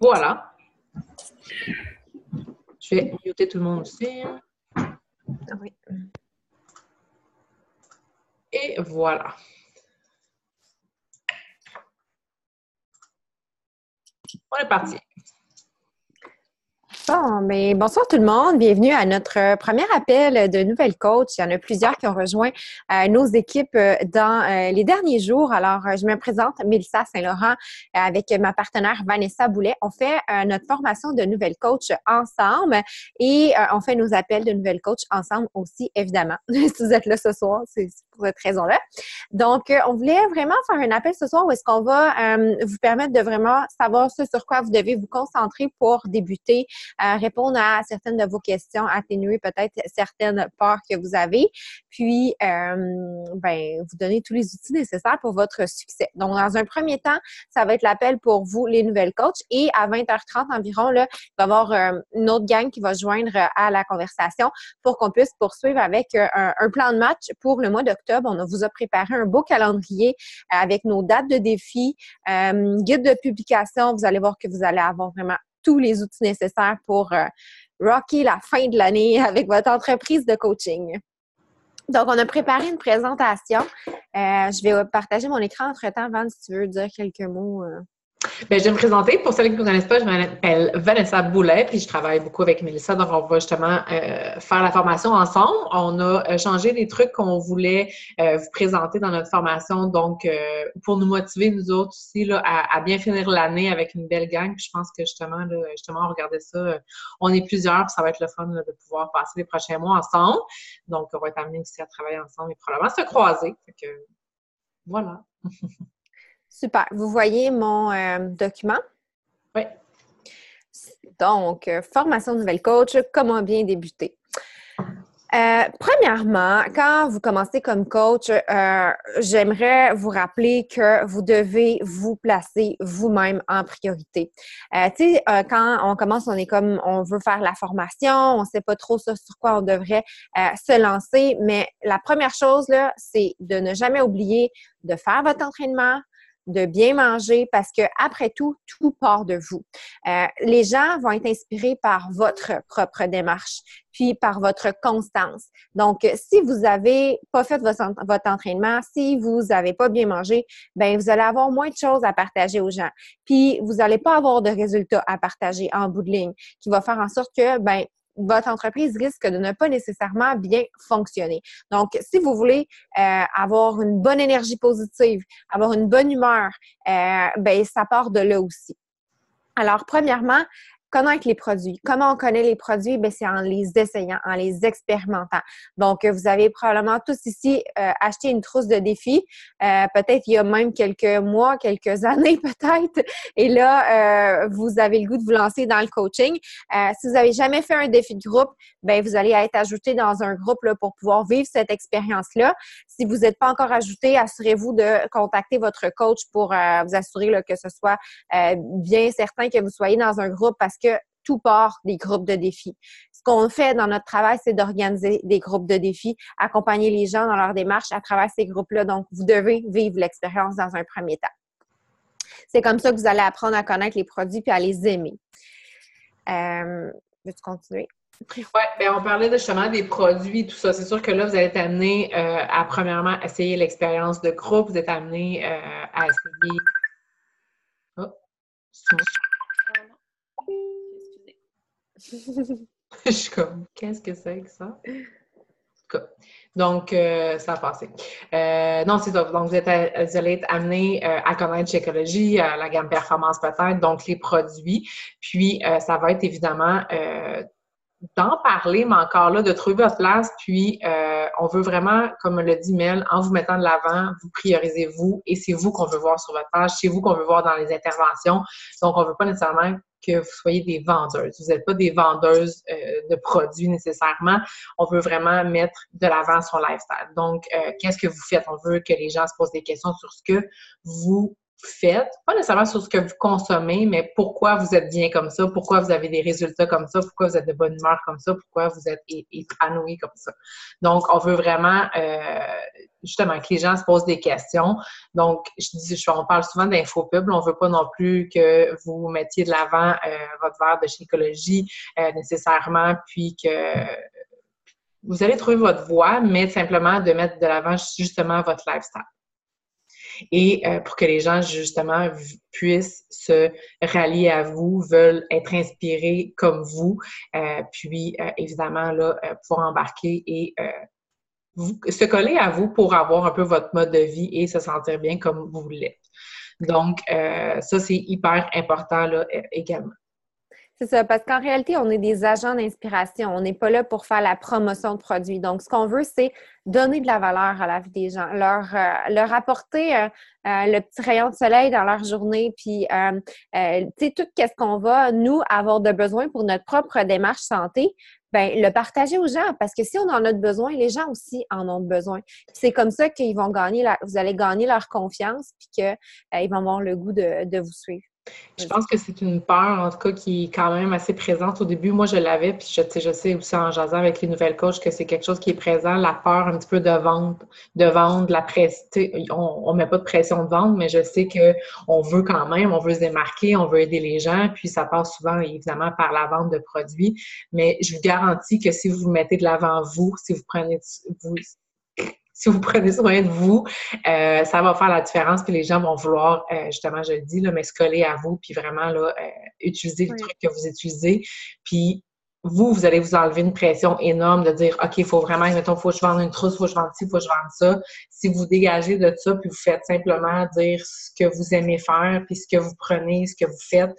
Voilà. Je vais muter tout le monde aussi. Oui. Et voilà. On est parti. Bon, mais bonsoir tout le monde. Bienvenue à notre premier appel de nouvelles coachs. Il y en a plusieurs qui ont rejoint nos équipes dans les derniers jours. Alors, je me présente, Mélissa Saint-Laurent, avec ma partenaire Vanessa Boulet. On fait notre formation de nouvelles coachs ensemble et on fait nos appels de nouvelles coachs ensemble aussi, évidemment. Si vous êtes là ce soir, c'est pour cette raison-là. Donc, on voulait vraiment faire un appel ce soir où est-ce qu'on va vous permettre de vraiment savoir ce sur quoi vous devez vous concentrer pour débuter, répondre à certaines de vos questions, atténuer peut-être certaines peurs que vous avez, puis vous donner tous les outils nécessaires pour votre succès. Donc, dans un premier temps, ça va être l'appel pour vous, les nouvelles coachs, et à 20h30 environ, là, il va y avoir une autre gang qui va se joindre à la conversation pour qu'on puisse poursuivre avec un plan de match pour le mois d'octobre. On vous a préparé un beau calendrier avec nos dates de défi, guide de publication. Vous allez voir que vous allez avoir vraiment tous les outils nécessaires pour rocker la fin de l'année avec votre entreprise de coaching. Donc, on a préparé une présentation. Je vais partager mon écran entre-temps, Van, si tu veux dire quelques mots. Bien, je vais me présenter. Pour celles qui ne me connaissent pas, je m'appelle Vanessa Boulet, puis je travaille beaucoup avec Mélissa, donc on va justement faire la formation ensemble. On a changé les trucs qu'on voulait vous présenter dans notre formation, donc pour nous motiver, nous autres aussi, là, à bien finir l'année avec une belle gang. Puis je pense que justement, on regardait ça, on est plusieurs, puis ça va être le fun là, de pouvoir passer les prochains mois ensemble. Donc, on va être amenés aussi à travailler ensemble et probablement se croiser. Fait que, voilà. Super. Vous voyez mon document? Oui. Donc, formation de nouvelle coach, comment bien débuter? Premièrement, quand vous commencez comme coach, j'aimerais vous rappeler que vous devez vous placer vous-même en priorité. Quand on commence, on est comme, on veut faire la formation, on ne sait pas trop sur quoi on devrait se lancer, mais la première chose, là, c'est de ne jamais oublier de faire votre entraînement, de bien manger parce que après tout part de vous. Les gens vont être inspirés par votre propre démarche, puis par votre constance. Donc, si vous avez pas fait votre entraînement, si vous avez pas bien mangé, ben vous allez avoir moins de choses à partager aux gens. Puis, vous n'allez pas avoir de résultats à partager en bout de ligne, qui va faire en sorte que, votre entreprise risque de ne pas nécessairement bien fonctionner. Donc, si vous voulez avoir une bonne énergie positive, avoir une bonne humeur, ça part de là aussi. Alors, premièrement, connaître les produits. Comment on connaît les produits? C'est en les essayant, en les expérimentant. Donc, vous avez probablement tous ici acheté une trousse de défi, peut-être il y a même quelques mois, quelques années peut-être, et là, vous avez le goût de vous lancer dans le coaching. Si vous n'avez jamais fait un défi de groupe, vous allez être ajouté dans un groupe là, pour pouvoir vivre cette expérience-là. Si vous n'êtes pas encore ajouté, assurez-vous de contacter votre coach pour vous assurer là, que ce soit bien certain que vous soyez dans un groupe parce que tout part des groupes de défis. Ce qu'on fait dans notre travail, c'est d'organiser des groupes de défis, accompagner les gens dans leur démarche à travers ces groupes-là. Donc, vous devez vivre l'expérience dans un premier temps. C'est comme ça que vous allez apprendre à connaître les produits puis à les aimer. Veux-tu continuer? Oui, on parlait justement des produits, tout ça. C'est sûr que là, vous allez être amené à, premièrement, essayer l'expérience de groupe. Vous êtes amené à essayer... Oh, c'est moi. Je suis comme, qu'est-ce que c'est que ça? Donc, ça a passé. Non, c'est ça. Donc, vous allez être amené à connaître Shakeology, la gamme performance peut-être, donc les produits. Puis, ça va être évidemment d'en parler, mais encore là, de trouver votre place. Puis, on veut vraiment, comme le dit Mel, en vous mettant de l'avant, vous priorisez vous et c'est vous qu'on veut voir sur votre page, c'est vous qu'on veut voir dans les interventions. Donc, on veut pas nécessairement que vous soyez des vendeuses. Vous n'êtes pas des vendeuses de produits nécessairement. On veut vraiment mettre de l'avant son lifestyle. Donc, qu'est-ce que vous faites? On veut que les gens se posent des questions sur ce que vous faites, pas nécessairement sur ce que vous consommez, mais pourquoi vous êtes bien comme ça, pourquoi vous avez des résultats comme ça, pourquoi vous êtes de bonne humeur comme ça, pourquoi vous êtes épanoui comme ça. Donc, on veut vraiment, justement, que les gens se posent des questions. Donc, on parle souvent d'infopub, on veut pas non plus que vous mettiez de l'avant votre verre de Shakeology nécessairement, puis que vous allez trouver votre voie, mais simplement de mettre de l'avant justement votre lifestyle. Et pour que les gens, justement, puissent se rallier à vous, veulent être inspirés comme vous, puis évidemment, là, pouvoir embarquer et se coller à vous pour avoir un peu votre mode de vie et se sentir bien comme vous l'êtes. Donc, ça, c'est hyper important là, également. C'est ça, parce qu'en réalité, on est des agents d'inspiration. On n'est pas là pour faire la promotion de produits. Donc, ce qu'on veut, c'est donner de la valeur à la vie des gens, leur apporter le petit rayon de soleil dans leur journée, puis, tu sais, tout ce qu'on va, nous, avoir de besoin pour notre propre démarche santé, ben le partager aux gens, parce que si on en a besoin, les gens aussi en ont besoin. C'est comme ça qu'ils vont gagner, vous allez gagner leur confiance, puis qu'ils vont avoir le goût de vous suivre. Je pense que c'est une peur, en tout cas, qui est quand même assez présente au début. Moi, je l'avais, puis je sais aussi en jasant avec les nouvelles coachs que c'est quelque chose qui est présent, la peur un petit peu de vendre, la pression. On met pas de pression de vente, mais je sais qu'on veut quand même, on veut se démarquer, on veut aider les gens, puis ça passe souvent, évidemment, par la vente de produits. Mais je vous garantis que si vous vous mettez de l'avant vous, si vous prenez soin de vous, ça va faire la différence, puis les gens vont vouloir, justement, je le dis, là, mais se coller à vous, puis vraiment là, utiliser les trucs que vous utilisez. Puis vous allez vous enlever une pression énorme de dire, OK, il faut vraiment, mettons, faut que je vende une trousse, faut que je vende ci, faut que je vende ça. Si vous dégagez de ça, puis vous faites simplement dire ce que vous aimez faire, puis ce que vous prenez, ce que vous faites,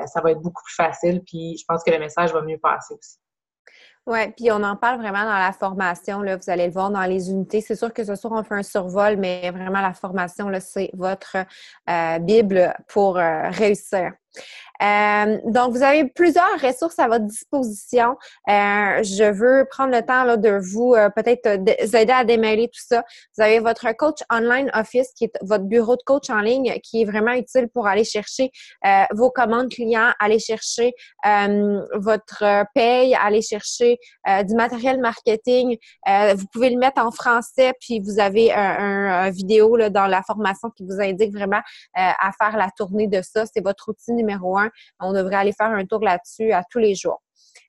ça va être beaucoup plus facile, puis je pense que le message va mieux passer aussi. Oui, puis on en parle vraiment dans la formation, là, vous allez le voir dans les unités. C'est sûr que ce soir, on fait un survol, mais vraiment, la formation, là, c'est votre Bible pour réussir. Donc, vous avez plusieurs ressources à votre disposition. Je veux prendre le temps là, de vous peut-être vous aider à démêler tout ça. Vous avez votre coach online office qui est votre bureau de coach en ligne qui est vraiment utile pour aller chercher vos commandes clients, aller chercher votre paye, aller chercher du matériel marketing. Vous pouvez le mettre en français, puis vous avez un vidéo là, dans la formation qui vous indique vraiment à faire la tournée de ça. C'est votre outil numéro 1. On devrait aller faire un tour là-dessus à tous les jours.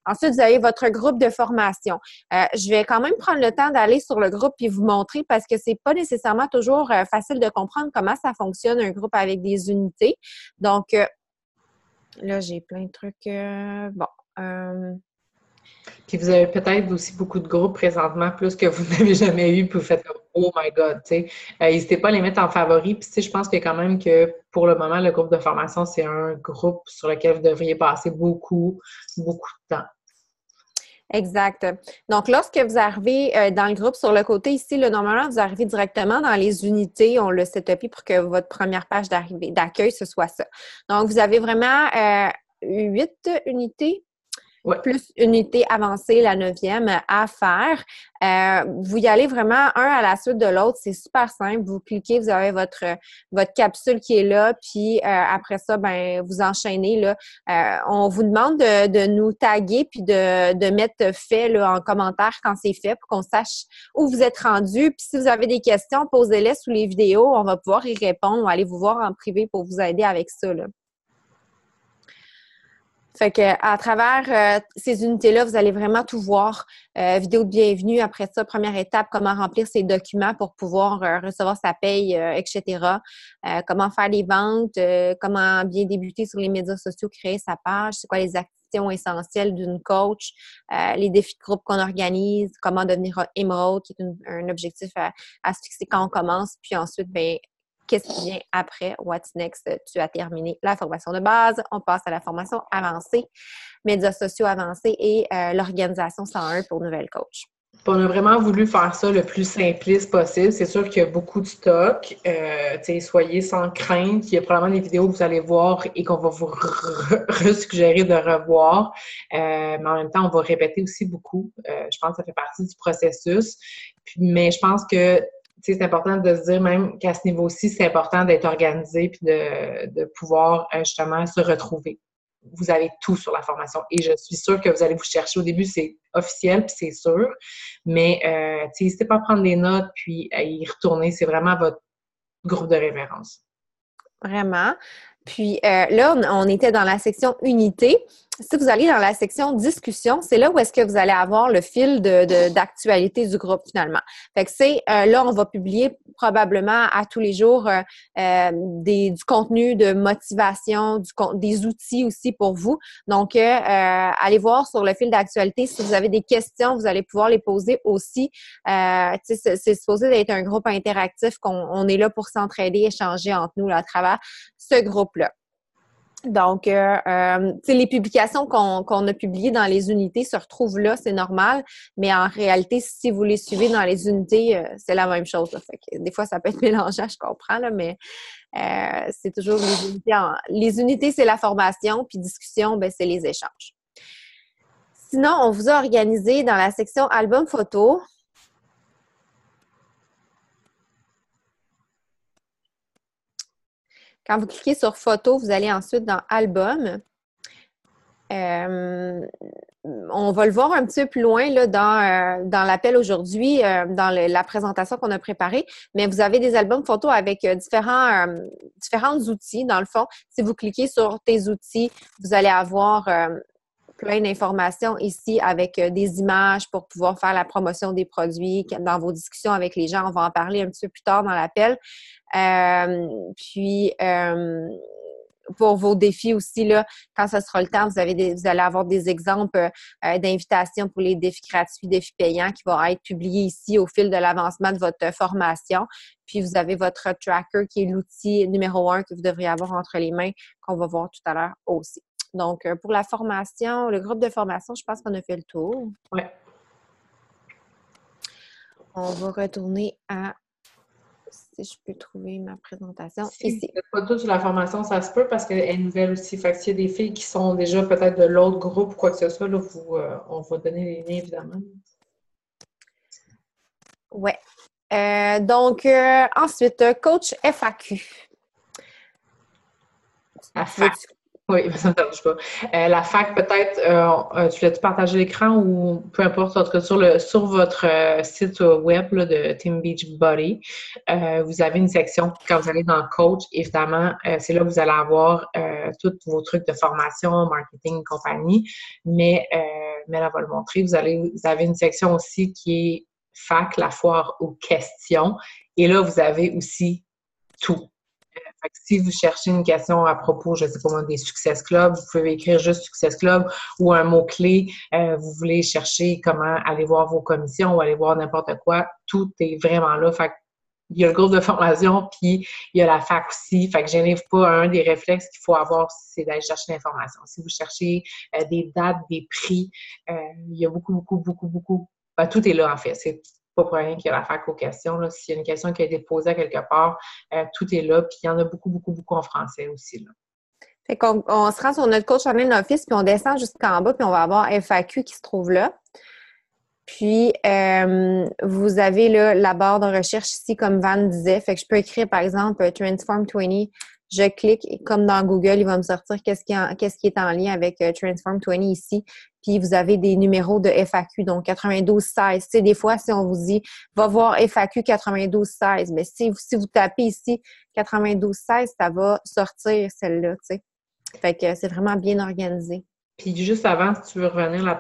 Ensuite, vous avez votre groupe de formation. Je vais quand même prendre le temps d'aller sur le groupe et vous montrer parce que c'est pas nécessairement toujours facile de comprendre comment ça fonctionne un groupe avec des unités. Donc, là, j'ai plein de trucs. Puis vous avez peut-être aussi beaucoup de groupes présentement, plus que vous n'avez jamais eu, puis vous faites comme « Oh my God », tu sais. N'hésitez pas à les mettre en favoris. Puis tu sais, je pense que quand même que pour le moment, le groupe de formation, c'est un groupe sur lequel vous devriez passer beaucoup, beaucoup de temps. Exact. Donc, lorsque vous arrivez dans le groupe sur le côté ici, là, normalement, vous arrivez directement dans les unités. On l'a setupé pour que votre première page d'accueil, ce soit ça. Donc, vous avez vraiment 8 unités. Ouais. Plus unité avancée, la 9e, à faire. Vous y allez vraiment un à la suite de l'autre. C'est super simple. Vous cliquez, vous avez votre capsule qui est là, puis après ça, ben vous enchaînez. Là. On vous demande de nous taguer puis de mettre fait là, en commentaire quand c'est fait pour qu'on sache où vous êtes rendu. Puis si vous avez des questions, posez-les sous les vidéos. On va pouvoir y répondre. On va aller vous voir en privé pour vous aider avec ça. Là. Fait que à travers ces unités-là, vous allez vraiment tout voir. Vidéo de bienvenue, après ça, première étape, comment remplir ses documents pour pouvoir recevoir sa paye, etc. Comment faire les ventes, comment bien débuter sur les médias sociaux, créer sa page, c'est quoi les actions essentielles d'une coach, les défis de groupe qu'on organise, comment devenir émeraude, qui est un objectif à se fixer quand on commence, puis ensuite, ben qu'est-ce qui vient après? What's next? Tu as terminé la formation de base. On passe à la formation avancée, médias sociaux avancés et l'organisation 101 pour nouvelles coach. On a vraiment voulu faire ça le plus simpliste possible. C'est sûr qu'il y a beaucoup de stock. Soyez sans crainte. Il y a probablement des vidéos que vous allez voir et qu'on va vous resuggérer de revoir. Mais en même temps, on va répéter aussi beaucoup. Je pense que ça fait partie du processus. Mais je pense que c'est important de se dire même qu'à ce niveau-ci, c'est important d'être organisé puis de pouvoir justement se retrouver. Vous avez tout sur la formation et je suis sûre que vous allez vous chercher. Au début, c'est officiel puis c'est sûr, mais n'hésitez pas à prendre des notes puis à y retourner. C'est vraiment votre groupe de référence. Vraiment. Puis là, on était dans la section unité. Si vous allez dans la section discussion, c'est là où est-ce que vous allez avoir le fil d'actualité du groupe finalement. Fait que c'est là, on va publier probablement à tous les jours du contenu de motivation, des outils aussi pour vous. Donc, allez voir sur le fil d'actualité. Si vous avez des questions, vous allez pouvoir les poser aussi. C'est supposé d'être un groupe interactif qu'on est là pour s'entraider, échanger entre nous là, à travers ce groupe-là. Donc, les publications qu'on a publiées dans les unités se retrouvent là, c'est normal, mais en réalité, si vous les suivez dans les unités, c'est la même chose. Là. Fait que des fois, ça peut être mélangeant, je comprends, là, mais c'est toujours les unités. Les unités, c'est la formation, puis discussion, ben, c'est les échanges. Sinon, on vous a organisé dans la section album photo. Quand vous cliquez sur photo, vous allez ensuite dans album. On va le voir un petit peu plus loin là, dans l'appel aujourd'hui, dans la présentation qu'on a préparée, mais vous avez des albums photos avec différents outils. Dans le fond, si vous cliquez sur tes outils, vous allez avoir plein d'informations ici avec des images pour pouvoir faire la promotion des produits. Dans vos discussions avec les gens, on va en parler un petit peu plus tard dans l'appel. Pour vos défis aussi, là, quand ce sera le temps, vous allez avoir des exemples d'invitations pour les défis gratuits, défis payants qui vont être publiés ici au fil de l'avancement de votre formation. Puis, vous avez votre tracker qui est l'outil numéro 1 que vous devriez avoir entre les mains, qu'on va voir tout à l'heure aussi. Donc, pour la formation, le groupe de formation, je pense qu'on a fait le tour. Oui. On va retourner à... Si je peux trouver ma présentation ici. Si pas tout sur la formation, ça se peut parce qu'elle est nouvelle aussi. Fait que s'il y a des filles qui sont déjà peut-être de l'autre groupe ou quoi que ce soit, là, on va donner les liens, évidemment. Oui. Donc, ensuite, coach FAQ. La fac. Oui, ça ne me dérange pas. La fac, peut-être, tu voulais-tu partager l'écran ou peu importe, en tout cas, sur votre site web là, de Team Beachbody, vous avez une section, quand vous allez dans coach, évidemment, c'est là que vous allez avoir tous vos trucs de formation, marketing, compagnie, mais elle va le montrer. Vous avez une section aussi qui est fac, la foire aux questions, et là, vous avez aussi tout. Fait que si vous cherchez une question à propos, je ne sais pas moi, des Success Club, vous pouvez écrire juste Success Club ou un mot-clé. Vous voulez chercher comment aller voir vos commissions ou aller voir n'importe quoi. Tout est vraiment là. Fait que il y a le groupe de formation, puis il y a la fac aussi. Fait que gênez-vous pas. Un des réflexes qu'il faut avoir, c'est d'aller chercher l'information. Si vous cherchez des dates, des prix, il y a beaucoup. Ben, tout est là, en fait. C'est pas pour rien qu'il y a la fac aux questions. Là. S'il y a une question qui a été posée à quelque part, tout est là. Puis il y en a beaucoup en français aussi. Là. Fait qu'on se rend sur notre coach online office, puis on descend jusqu'en bas, puis on va avoir FAQ qui se trouve là. Puis, vous avez là, la barre de recherche ici, comme Van disait. Fait que je peux écrire, par exemple, Transform 20. Je clique et comme dans Google, il va me sortir qu'est-ce qui est en lien avec Transform 20 ici. Puis, vous avez des numéros de FAQ, donc 9216. Tu sais, des fois, si on vous dit « Va voir FAQ 9216 », mais si vous tapez ici 9216, ça va sortir celle-là, tu sais. Fait que c'est vraiment bien organisé. Puis juste avant, si tu veux revenir la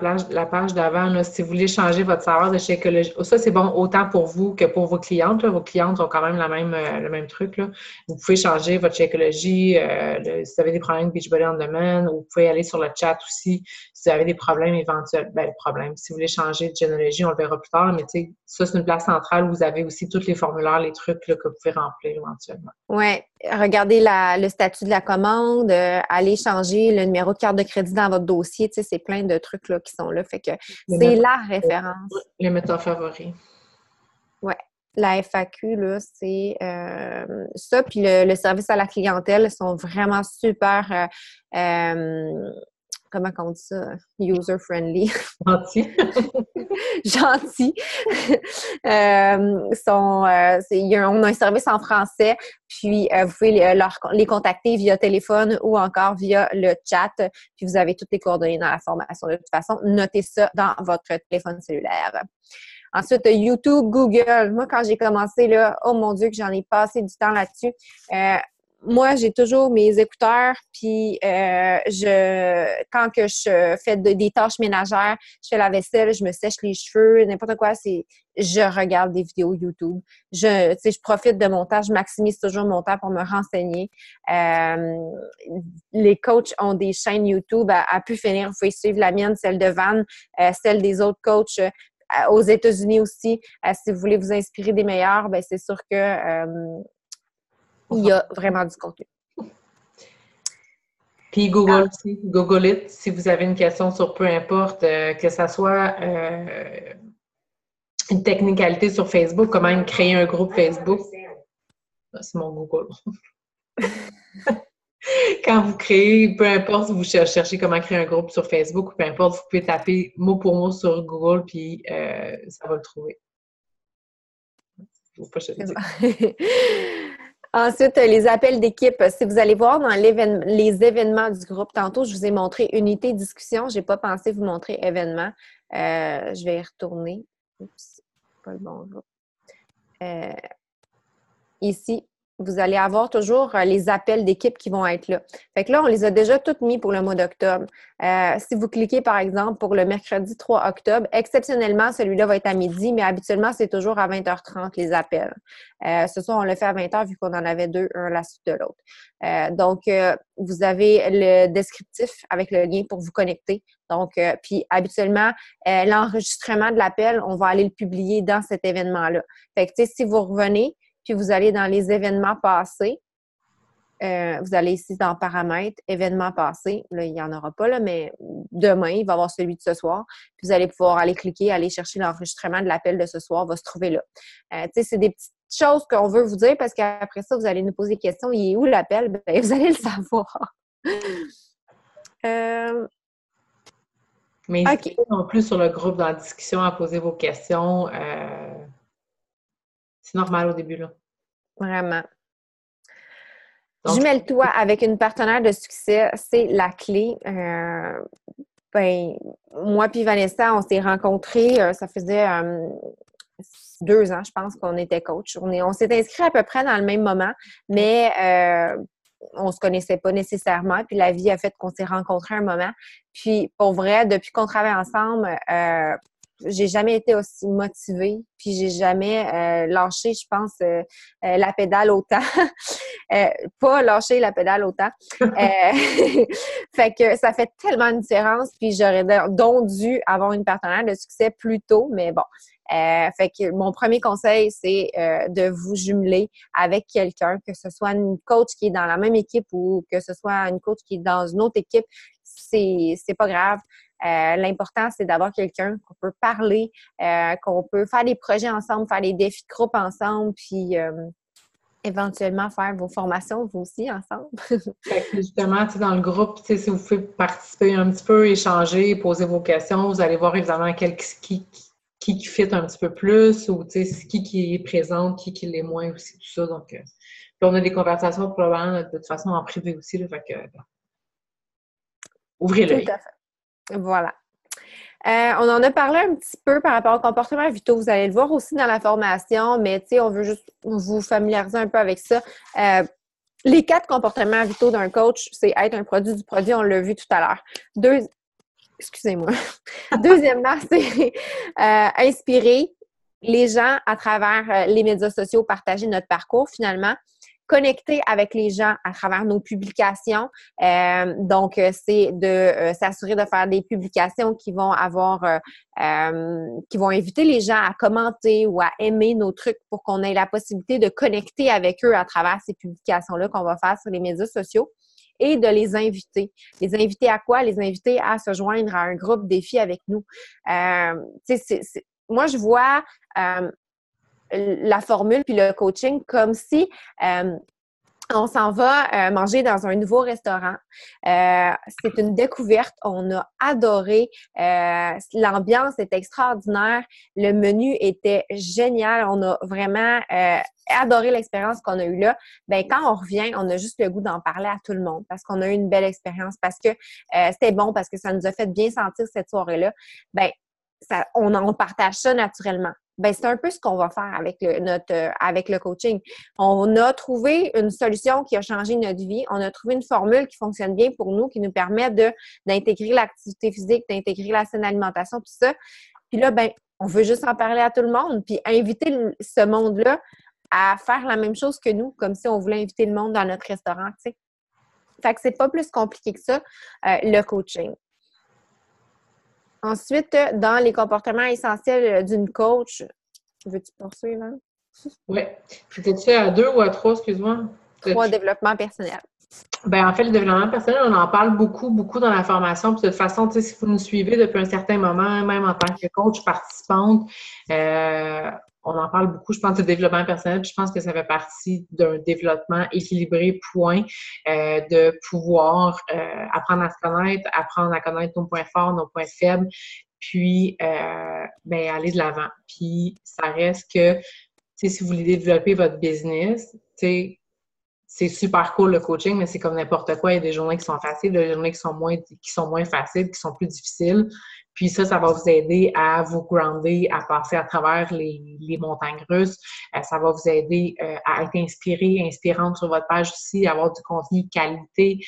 page d'avant, là, si vous voulez changer votre salaire de Shakeology, ça c'est bon autant pour vous que pour vos clientes. Là. Vos clientes ont quand même le même truc. Là. Vous pouvez changer votre Shakeology. Si vous avez des problèmes de Beachbody on Demand, ou vous pouvez aller sur le chat aussi si vous avez des problèmes éventuels. Ben, problèmes. Si vous voulez changer de Genealogy, on le verra plus tard. Mais tu sais, ça, c'est une place centrale où vous avez aussi tous les formulaires, les trucs là, que vous pouvez remplir éventuellement. Oui. Regardez le statut de la commande, allez changer le numéro de carte de crédit dans votre dossier. Tu sais, c'est plein de trucs là, qui sont là. Fait que c'est la référence. Les mettre en favori. Oui. La FAQ, là, c'est ça. Puis le service à la clientèle sont vraiment super comment on dit ça? User-friendly. Gentil. Gentil. On a un service en français, puis vous pouvez les contacter via téléphone ou encore via le chat, puis vous avez toutes les coordonnées dans la formation. De toute façon, notez ça dans votre téléphone cellulaire. Ensuite, YouTube, Google. Moi, quand j'ai commencé, là, oh mon Dieu, que j'en ai passé du temps là-dessus. Moi, j'ai toujours mes écouteurs, puis quand que je fais des tâches ménagères, je fais la vaisselle, je me sèche les cheveux, n'importe quoi, je regarde des vidéos YouTube. Je profite de mon temps, je maximise toujours mon temps pour me renseigner. Les coachs ont des chaînes YouTube à pu finir. Vous pouvez suivre la mienne, celle de Van, celle des autres coachs aux États-Unis aussi. Si vous voulez vous inspirer des meilleurs, ben c'est sûr que il y a vraiment du contenu. Puis Google aussi, Google It, si vous avez une question sur peu importe, que ça soit une technicalité sur Facebook, comment créer un groupe Facebook. C'est mon Google. Quand vous créez, peu importe si vous cherchez comment créer un groupe sur Facebook ou peu importe, vous pouvez taper mot pour mot sur Google, puis ça va le trouver. Faut pas chercher. Ensuite, les appels d'équipe. Si vous allez voir dans les événements du groupe, tantôt, je vous ai montré unité discussion. Je n'ai pas pensé vous montrer événement. Je vais y retourner. Oups, pas le bon groupe. Ici, vous allez avoir toujours les appels d'équipe qui vont être là. Fait que là, on les a déjà toutes mis pour le mois d'octobre. Si vous cliquez, par exemple, pour le mercredi 3 octobre, exceptionnellement, celui-là va être à midi, mais habituellement, c'est toujours à 20h30 les appels. Ce soir, on l'a fait à 20h vu qu'on en avait deux, un à la suite de l'autre. Donc, vous avez le descriptif avec le lien pour vous connecter. Donc, puis habituellement, l'enregistrement de l'appel, on va aller le publier dans cet événement-là. Fait que, tu sais, si vous revenez, puis vous allez dans les événements passés. Vous allez ici dans paramètres, événements passés. Là, il n'y en aura pas, là, mais demain, il va y avoir celui de ce soir. Puis vous allez pouvoir aller cliquer, aller chercher l'enregistrement de l'appel de ce soir, va se trouver là. Tu sais, c'est des petites choses qu'on veut vous dire parce qu'après ça, vous allez nous poser des questions. Il est où l'appel? Ben, vous allez le savoir. Mais n'hésitez pas non plus sur le groupe dans la discussion à poser vos questions. C'est normal au début, là. Vraiment. Jumelle-toi avec une partenaire de succès, c'est la clé. Ben, moi puis Vanessa, on s'est rencontrés, ça faisait 2 ans, je pense, qu'on était coach. On s'est inscrits à peu près dans le même moment, mais on se connaissait pas nécessairement. Puis la vie a fait qu'on s'est rencontrés un moment. Puis pour vrai, depuis qu'on travaille ensemble, j'ai jamais été aussi motivée, puis j'ai jamais lâché, je pense, la pédale autant. Pas lâcher la pédale autant. Fait que ça fait tellement une différence, puis j'aurais donc dû avoir une partenaire de succès plus tôt, mais bon. Fait que mon premier conseil, c'est de vous jumeler avec quelqu'un, que ce soit une coach qui est dans la même équipe ou que ce soit une coach qui est dans une autre équipe, c'est pas grave. L'important, c'est d'avoir quelqu'un qu'on peut parler, qu'on peut faire des projets ensemble, faire des défis de groupe ensemble, puis éventuellement faire vos formations, vous aussi, ensemble. Fait que justement, dans le groupe, si vous pouvez participer un petit peu, échanger, poser vos questions, vous allez voir évidemment qui fit un petit peu plus ou qui est présent, qui l'est moins aussi, tout ça. Donc, puis on a des conversations probablement de toute façon en privé aussi, là, fait que ouvrez l'œil. Tout à fait. Voilà. On en a parlé un petit peu par rapport au comportement vitaux. Vous allez le voir aussi dans la formation, mais on veut juste vous familiariser un peu avec ça. Les 4 comportements vitaux d'un coach, c'est être un produit du produit, on l'a vu tout à l'heure. Excusez-moi. Deuxièmement, c'est inspirer les gens à travers les médias sociaux, partager notre parcours finalement. Connecter avec les gens à travers nos publications. Donc, c'est de s'assurer de faire des publications qui vont qui vont inviter les gens à commenter ou à aimer nos trucs pour qu'on ait la possibilité de connecter avec eux à travers ces publications-là qu'on va faire sur les médias sociaux et de les inviter. Les inviter à quoi? Les inviter à se joindre à un groupe défi avec nous. Moi, je vois la formule puis le coaching comme si On s'en va manger dans un nouveau restaurant. C'est une découverte. On a adoré. L'ambiance est extraordinaire. Le menu était génial. On a vraiment adoré l'expérience qu'on a eue là. Ben quand on revient, on a juste le goût d'en parler à tout le monde parce qu'on a eu une belle expérience, parce que c'était bon, parce que ça nous a fait bien sentir cette soirée-là. Ben on partage ça naturellement. Ben, c'est un peu ce qu'on va faire avec avec le coaching. On a trouvé une solution qui a changé notre vie. On a trouvé une formule qui fonctionne bien pour nous, qui nous permet d'intégrer l'activité physique, d'intégrer la saine alimentation, tout ça. Puis là, ben, on veut juste en parler à tout le monde, puis inviter ce monde-là à faire la même chose que nous, comme si on voulait inviter le monde dans notre restaurant, tu sais. Fait que c'est pas plus compliqué que ça, le coaching. Ensuite, dans les comportements essentiels d'une coach, veux-tu poursuivre, hein? Oui. C'était-tu à 2 ou à 3, excuse-moi? 3, développement personnel. Ben, en fait, le développement personnel, on en parle beaucoup, beaucoup dans la formation. Puis de toute façon, tu sais, si vous nous suivez depuis un certain moment, même en tant que coach participante, on en parle beaucoup, je pense, du développement personnel. Puis je pense que ça fait partie d'un développement équilibré, point, de pouvoir apprendre à se connaître, apprendre à connaître nos points forts, nos points faibles, puis ben, aller de l'avant. Puis ça reste que, tu sais, si vous voulez développer votre business, tu sais, c'est super cool le coaching, mais c'est comme n'importe quoi. Il y a des journées qui sont faciles, des journées qui sont moins faciles, qui sont plus difficiles. Puis ça va vous aider à vous grounder, à passer à travers les montagnes russes. Ça va vous aider à être inspirante sur votre page aussi, à avoir du contenu de qualité.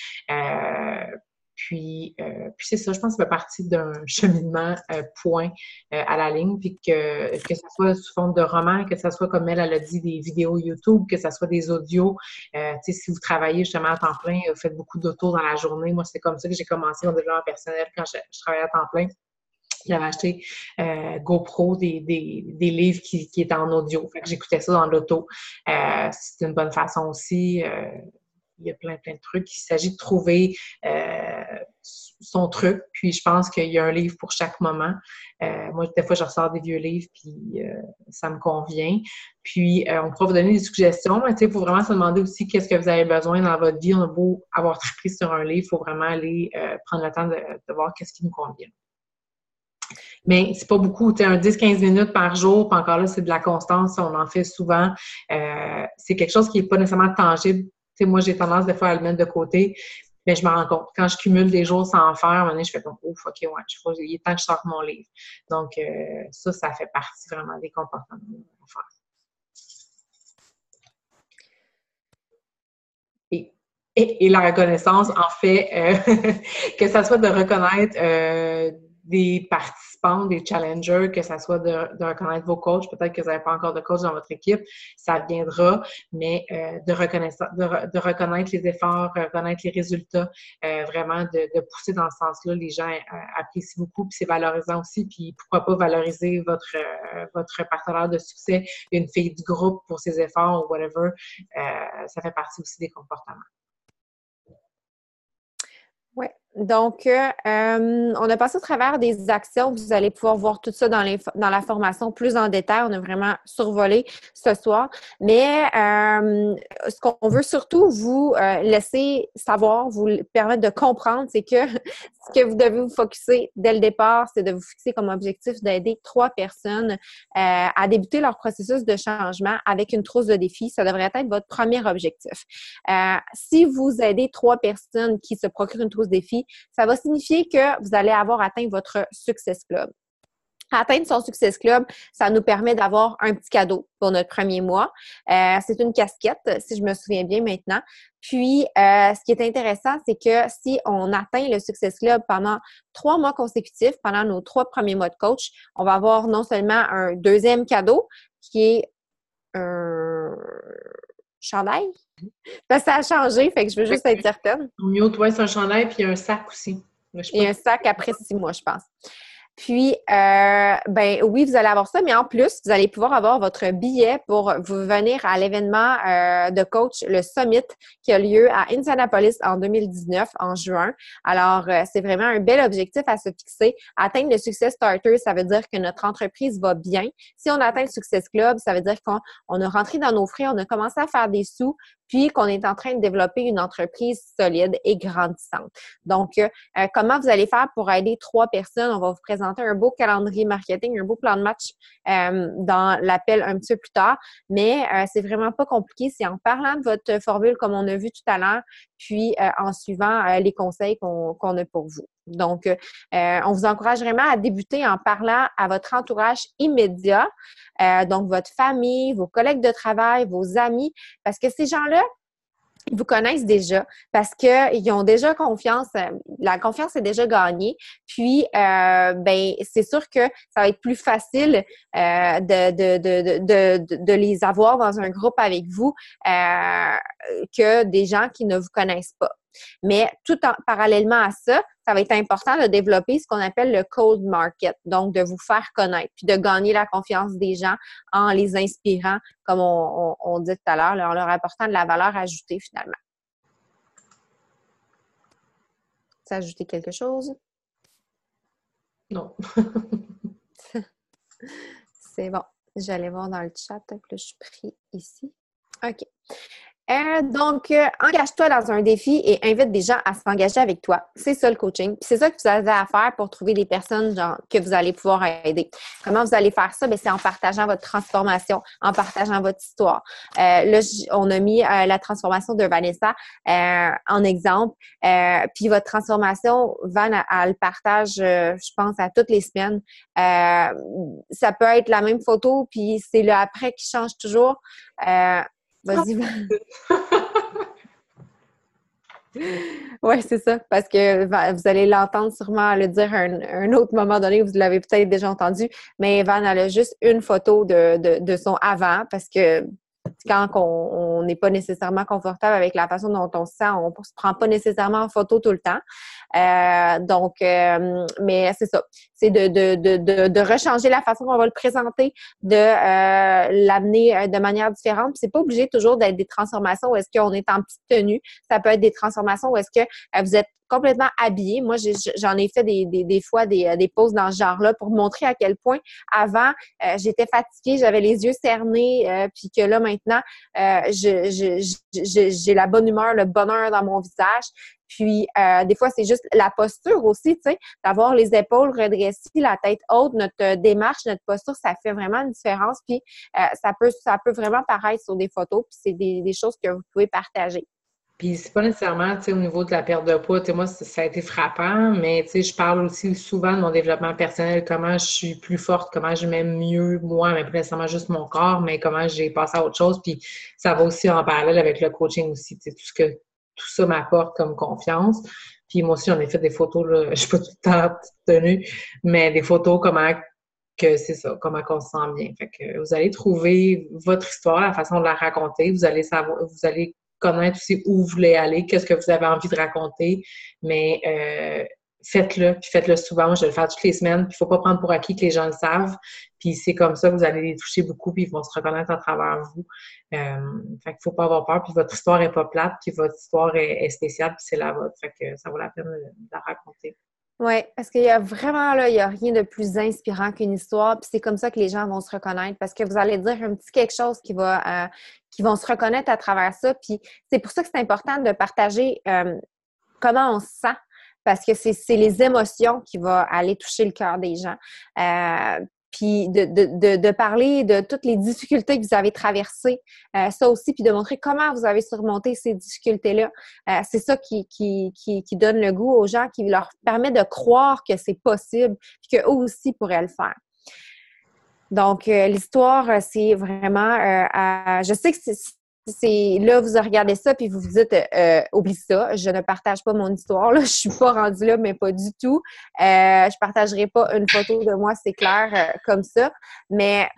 Puis c'est ça, je pense que ça fait partie d'un cheminement point à la ligne, puis que ça soit sous forme de roman, que ça soit, comme elle a dit, des vidéos YouTube, que ça soit des audios. Tu sais, si vous travaillez justement à temps plein, vous faites beaucoup d'autos dans la journée. Moi, c'est comme ça que j'ai commencé mon développement personnel quand je travaillais à temps plein. J'avais acheté GoPro, des livres qui étaient en audio. Fait que j'écoutais ça dans l'auto. C'est une bonne façon aussi. Il y a plein de trucs. Il s'agit de trouver son truc. Puis je pense qu'il y a un livre pour chaque moment. Moi, des fois, je ressors des vieux livres, puis ça me convient. Puis on pourra vous donner des suggestions, mais tu sais, il faut vraiment se demander aussi qu'est-ce que vous avez besoin dans votre vie. On a beau avoir trippé sur un livre, il faut vraiment aller prendre le temps de voir qu'est-ce qui nous convient. Mais c'est pas beaucoup, tu sais, un 10-15 minutes par jour, puis encore là, c'est de la constance, on en fait souvent. C'est quelque chose qui n'est pas nécessairement tangible. Tu sais, moi, j'ai tendance des fois à le mettre de côté, mais je me rends compte. Quand je cumule des jours sans en faire, à un moment donné, je fais comme, ouf, OK, ouais, il est temps que je sorte mon livre. Donc, ça fait partie vraiment des comportements à faire. Et la reconnaissance, en fait, que ça soit de reconnaître des participants, des challengers, que ça soit de reconnaître vos coachs. Peut-être que vous n'avez pas encore de coach dans votre équipe, ça viendra, mais de reconnaître les efforts, reconnaître les résultats, vraiment de pousser dans ce sens-là. Les gens apprécient beaucoup, puis c'est valorisant aussi. Puis pourquoi pas valoriser votre partenaire de succès, une fille du groupe pour ses efforts ou whatever. Ça fait partie aussi des comportements. Oui. Donc, on a passé au travers des actions. Vous allez pouvoir voir tout ça dans la formation plus en détail. On a vraiment survolé ce soir. Mais ce qu'on veut surtout vous laisser savoir, vous permettre de comprendre, c'est que ce que vous devez vous focusser dès le départ, c'est de vous fixer comme objectif d'aider 3 personnes à débuter leur processus de changement avec une trousse de défi. Ça devrait être votre premier objectif. Si vous aidez 3 personnes qui se procurent une trousse de défi, ça va signifier que vous allez avoir atteint votre Success Club. Atteindre son Success Club, ça nous permet d'avoir un petit cadeau pour notre premier mois. C'est une casquette, si je me souviens bien maintenant. Puis, ce qui est intéressant, c'est que si on atteint le Success Club pendant 3 mois consécutifs, pendant nos 3 premiers mois de coach, on va avoir non seulement un deuxième cadeau qui est un chandail. Parce que ça a changé, fait que je veux juste être certaine. Mieux, toi, c'est un chandail puis un sac aussi. Et un sac après 6 mois, je pense. Puis, ben oui, vous allez avoir ça, mais en plus, vous allez pouvoir avoir votre billet pour vous venir à l'événement de coach, le Summit, qui a lieu à Indianapolis en 2019, en juin. Alors, c'est vraiment un bel objectif à se fixer. Atteindre le Success Starter, ça veut dire que notre entreprise va bien. Si on atteint le Success Club, ça veut dire qu'on a rentré dans nos frais, on a commencé à faire des sous, puis qu'on est en train de développer une entreprise solide et grandissante. Donc, comment vous allez faire pour aider 3 personnes? On va vous présenter un beau calendrier marketing, un beau plan de match dans l'appel un petit peu plus tard, mais c'est vraiment pas compliqué. C'est en parlant de votre formule, comme on a vu tout à l'heure, puis en suivant les conseils qu'on a pour vous. Donc, on vous encourage vraiment à débuter en parlant à votre entourage immédiat, donc votre famille, vos collègues de travail, vos amis, parce que ces gens-là, ils vous connaissent déjà parce qu'ils ont déjà confiance, la confiance est déjà gagnée. Puis, ben, c'est sûr que ça va être plus facile de les avoir dans un groupe avec vous que des gens qui ne vous connaissent pas. Mais parallèlement à ça, ça va être important de développer ce qu'on appelle le cold market, donc de vous faire connaître, puis de gagner la confiance des gens en les inspirant, comme on dit tout à l'heure, en leur apportant de la valeur ajoutée finalement. Tu as ajouté quelque chose? Non. C'est bon. J'allais voir dans le chat, puis là, je suis pris ici. OK. Donc, engage-toi dans un défi et invite des gens à s'engager avec toi. C'est ça le coaching. Puis c'est ça que vous avez à faire pour trouver des personnes que vous allez pouvoir aider. Comment vous allez faire ça? Bien, c'est en partageant votre transformation, en partageant votre histoire. Là, on a mis la transformation de Vanessa en exemple. Puis votre transformation, Van, elle le partage, je pense, à toutes les semaines. Ça peut être la même photo, puis c'est le après qui change toujours. Vas-y. Oui, c'est ça, parce que vous allez l'entendre sûrement le dire à un autre moment donné, vous l'avez peut-être déjà entendu, mais Evan, elle a juste une photo de son avant, parce que quand on n'est pas nécessairement confortable avec la façon dont on se sent, on ne se prend pas nécessairement en photo tout le temps. Mais c'est ça. C'est de rechanger la façon dont on va le présenter, de l'amener de manière différente. Puis c'est pas obligé toujours d'être des transformations où est-ce qu'on est en petite tenue. Ça peut être des transformations où est-ce que vous êtes complètement habillé. Moi, j'en ai fait des fois des pauses dans ce genre-là pour montrer à quel point avant, j'étais fatiguée, j'avais les yeux cernés, puis que là, maintenant, j'ai la bonne humeur, le bonheur dans mon visage. Puis, des fois, c'est juste la posture aussi, tu sais, d'avoir les épaules redressées, la tête haute, notre démarche, notre posture, ça fait vraiment une différence. Puis, ça peut vraiment paraître sur des photos, puis c'est des choses que vous pouvez partager. Puis c'est pas nécessairement, tu sais, au niveau de la perte de poids, tu sais, moi, ça a été frappant, mais tu sais, je parle aussi souvent de mon développement personnel, comment je suis plus forte, comment je m'aime mieux, moi, mais pas nécessairement juste mon corps, mais comment j'ai passé à autre chose. Puis ça va aussi en parallèle avec le coaching aussi, tu sais, tout ça m'apporte comme confiance. Puis moi aussi, j'en ai fait des photos, là, je suis pas tout le temps tenue, mais des photos comment que c'est ça, comment on se sent bien. Fait que vous allez trouver votre histoire, la façon de la raconter, vous allez savoir, vous allez connaître aussi où vous voulez aller, qu'est-ce que vous avez envie de raconter, mais faites-le, puis faites-le souvent. Moi, je vais le faire toutes les semaines, puis il ne faut pas prendre pour acquis que les gens le savent, puis c'est comme ça que vous allez les toucher beaucoup, puis ils vont se reconnaître à travers vous. Fait qu'il ne faut pas avoir peur, puis votre histoire n'est pas plate, puis votre histoire est spéciale, puis c'est la vôtre. Fait que ça vaut la peine de la raconter. Oui, parce qu'il y a vraiment, là, il n'y a rien de plus inspirant qu'une histoire, puis c'est comme ça que les gens vont se reconnaître, parce que vous allez dire un petit quelque chose qui vont se reconnaître à travers ça, puis c'est pour ça que c'est important de partager comment on se sent, parce que c'est les émotions qui vont aller toucher le cœur des gens. Puis de parler de toutes les difficultés que vous avez traversées, ça aussi, puis de montrer comment vous avez surmonté ces difficultés-là. C'est ça qui donne le goût aux gens, qui leur permet de croire que c'est possible, puis qu'eux aussi pourraient le faire. Donc, l'histoire, c'est vraiment... je sais que là, vous regardez ça puis vous vous dites oublie ça, je ne partage pas mon histoire, là, je suis pas rendue là, mais pas du tout. Je partagerai pas une photo de moi, c'est clair, comme ça. Mais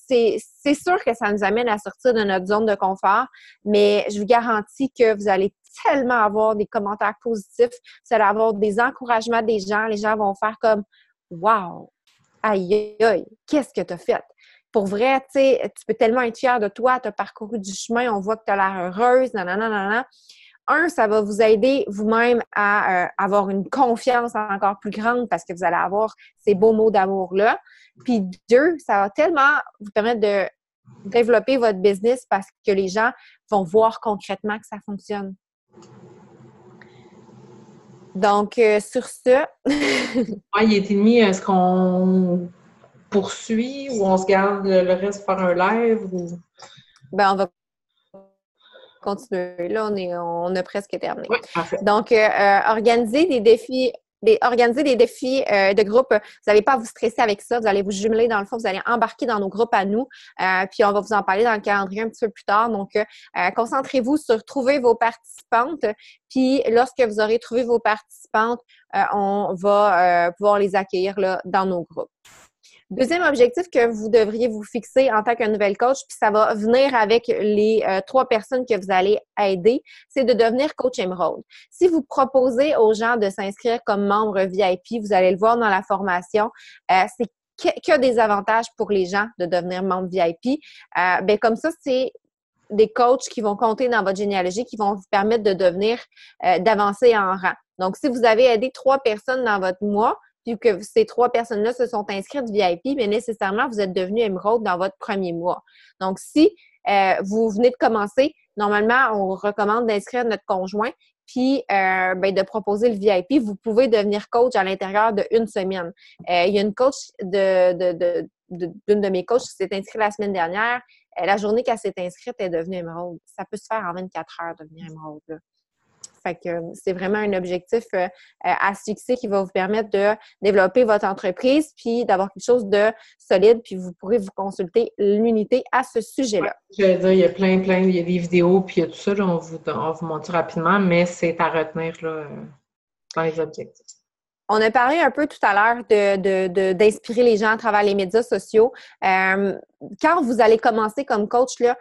c'est sûr que ça nous amène à sortir de notre zone de confort, mais je vous garantis que vous allez tellement avoir des commentaires positifs, vous allez avoir des encouragements des gens, les gens vont faire comme wow! Aïe, aïe! Qu'est-ce que tu as fait? Pour vrai, tu sais, tu peux tellement être fière de toi, tu as parcouru du chemin, on voit que tu as l'air heureuse, nanana, nanana. Un, ça va vous aider vous-même à avoir une confiance encore plus grande parce que vous allez avoir ces beaux mots d'amour-là. Puis deux, ça va tellement vous permettre de développer votre business parce que les gens vont voir concrètement que ça fonctionne. Donc, sur ce... Ouais, il est mis, est-ce qu'on poursuit ou on se garde le reste pour faire un live? Ou... Ben, on va continuer. Là, on a presque terminé. Oui, parfait. Donc, organiser des défis. Organiser des défis de groupe, vous n'allez pas à vous stresser avec ça, vous allez vous jumeler dans le fond, vous allez embarquer dans nos groupes à nous, puis on va vous en parler dans le calendrier un petit peu plus tard. Donc, concentrez-vous sur trouver vos participantes, puis lorsque vous aurez trouvé vos participantes, on va pouvoir les accueillir là, dans nos groupes. Deuxième objectif que vous devriez vous fixer en tant que nouvelle coach, puis ça va venir avec les 3 personnes que vous allez aider, c'est de devenir coach émeraude. Si vous proposez aux gens de s'inscrire comme membre VIP, vous allez le voir dans la formation, c'est que des avantages pour les gens de devenir membre VIP. Ben comme ça, c'est des coachs qui vont compter dans votre généalogie, qui vont vous permettre de devenir, d'avancer en rang. Donc, si vous avez aidé 3 personnes dans votre mois, puis que ces 3 personnes-là se sont inscrites VIP, bien nécessairement, vous êtes devenu émeraude dans votre premier mois. Donc, si vous venez de commencer, normalement, on recommande d'inscrire notre conjoint, puis ben, de proposer le VIP. Vous pouvez devenir coach à l'intérieur d'1 semaine. Il y a une coach d'une de mes coachs qui s'est inscrite la semaine dernière. La journée qu'elle s'est inscrite, elle est devenue émeraude. Ça peut se faire en 24 heures, devenir émeraude, là. Fait que c'est vraiment un objectif à se fixer qui va vous permettre de développer votre entreprise puis d'avoir quelque chose de solide, puis vous pourrez vous consulter l'unité à ce sujet-là. Ouais, je veux dire, il y a plein, il y a des vidéos, puis il y a tout ça, là, on vous montre rapidement, mais c'est à retenir là, dans les objectifs. On a parlé un peu tout à l'heure d'inspirer les gens à travers les médias sociaux. Quand vous allez commencer comme coach, là,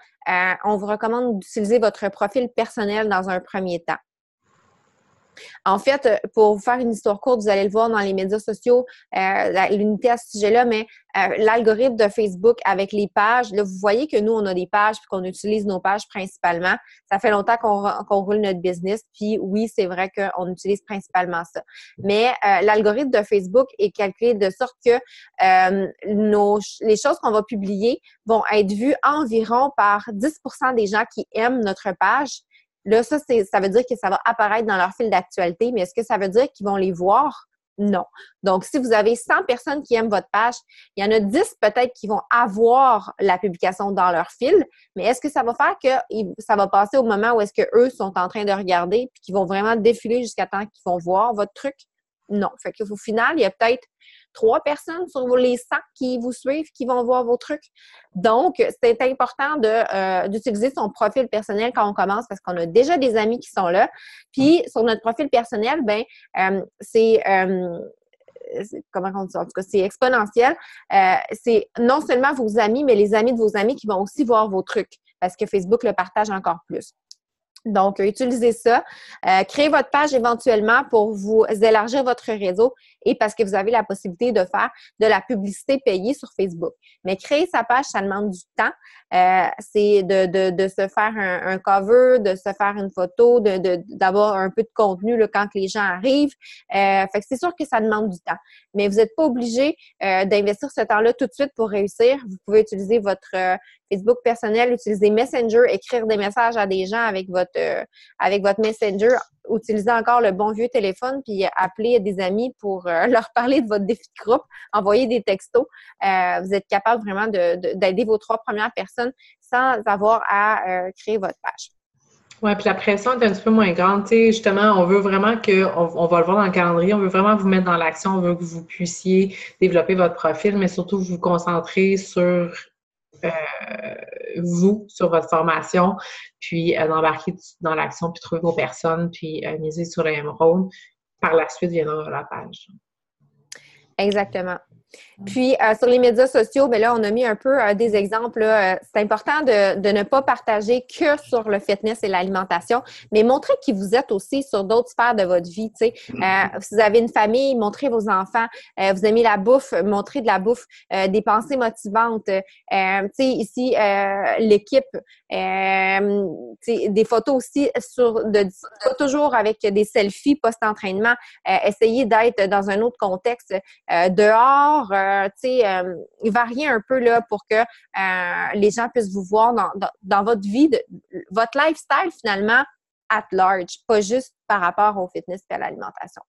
on vous recommande d'utiliser votre profil personnel dans un premier temps. En fait, pour vous faire une histoire courte, vous allez le voir dans les médias sociaux, l'unité à ce sujet-là, mais l'algorithme de Facebook avec les pages, là, vous voyez que nous, on a des pages puis qu'on utilise nos pages principalement. Ça fait longtemps qu'on roule notre business, puis oui, c'est vrai qu'on utilise principalement ça. Mais l'algorithme de Facebook est calculé de sorte que les choses qu'on va publier vont être vues environ par 10% des gens qui aiment notre page. Là, ça veut dire que ça va apparaître dans leur fil d'actualité, mais est-ce que ça veut dire qu'ils vont les voir? Non. Donc, si vous avez 100 personnes qui aiment votre page, il y en a 10 peut-être qui vont avoir la publication dans leur fil, mais est-ce que ça va faire que ça va passer au moment où est-ce qu'eux sont en train de regarder puis qu'ils vont vraiment défiler jusqu'à temps qu'ils vont voir votre truc? Non. Fait qu'au final, il y a peut-être 3 personnes sur les 100 qui vous suivent, qui vont voir vos trucs. Donc, c'est important d'utiliser son profil personnel quand on commence parce qu'on a déjà des amis qui sont là. Puis, sur notre profil personnel, ben comment on dit ça? En tout cas, c'est exponentiel. C'est non seulement vos amis, mais les amis de vos amis qui vont aussi voir vos trucs parce que Facebook le partage encore plus. Donc, utilisez ça. Créez votre page éventuellement pour vous élargir votre réseau et parce que vous avez la possibilité de faire de la publicité payée sur Facebook. Mais créer sa page, ça demande du temps. C'est de se faire un cover, de se faire une photo, d'avoir un peu de contenu là, quand les gens arrivent. Fait que c'est sûr que ça demande du temps. Mais vous n'êtes pas obligé d'investir ce temps-là tout de suite pour réussir. Vous pouvez utiliser votre Facebook personnel, utiliser Messenger, écrire des messages à des gens avec votre Messenger, utiliser encore le bon vieux téléphone, puis appeler des amis pour leur parler de votre défi de groupe, envoyer des textos. Vous êtes capable vraiment d'aider vos 3 premières personnes sans avoir à créer votre page. Oui, puis la pression est un petit peu moins grande. Tu sais, justement, on veut vraiment on va le voir dans le calendrier, on veut vraiment vous mettre dans l'action, on veut que vous puissiez développer votre profil, mais surtout vous concentrer sur vous, sur votre formation, puis d'embarquer dans l'action, puis trouver vos personnes, puis miser sur le émeraude. Par la suite, viendra la page. Exactement. Puis, sur les médias sociaux, bien là, on a mis un peu des exemples. C'est important de ne pas partager que sur le fitness et l'alimentation, mais montrer qui vous êtes aussi sur d'autres sphères de votre vie. Tu sais, si vous avez une famille, montrez vos enfants. Vous aimez la bouffe, montrez de la bouffe, des pensées motivantes. Tu sais, ici, l'équipe, tu sais, des photos aussi pas toujours avec des selfies post-entraînement. Essayez d'être dans un autre contexte dehors, tu sais, varier un peu là pour que les gens puissent vous voir dans votre vie, votre lifestyle finalement at large, pas juste par rapport au fitness et à l'alimentation.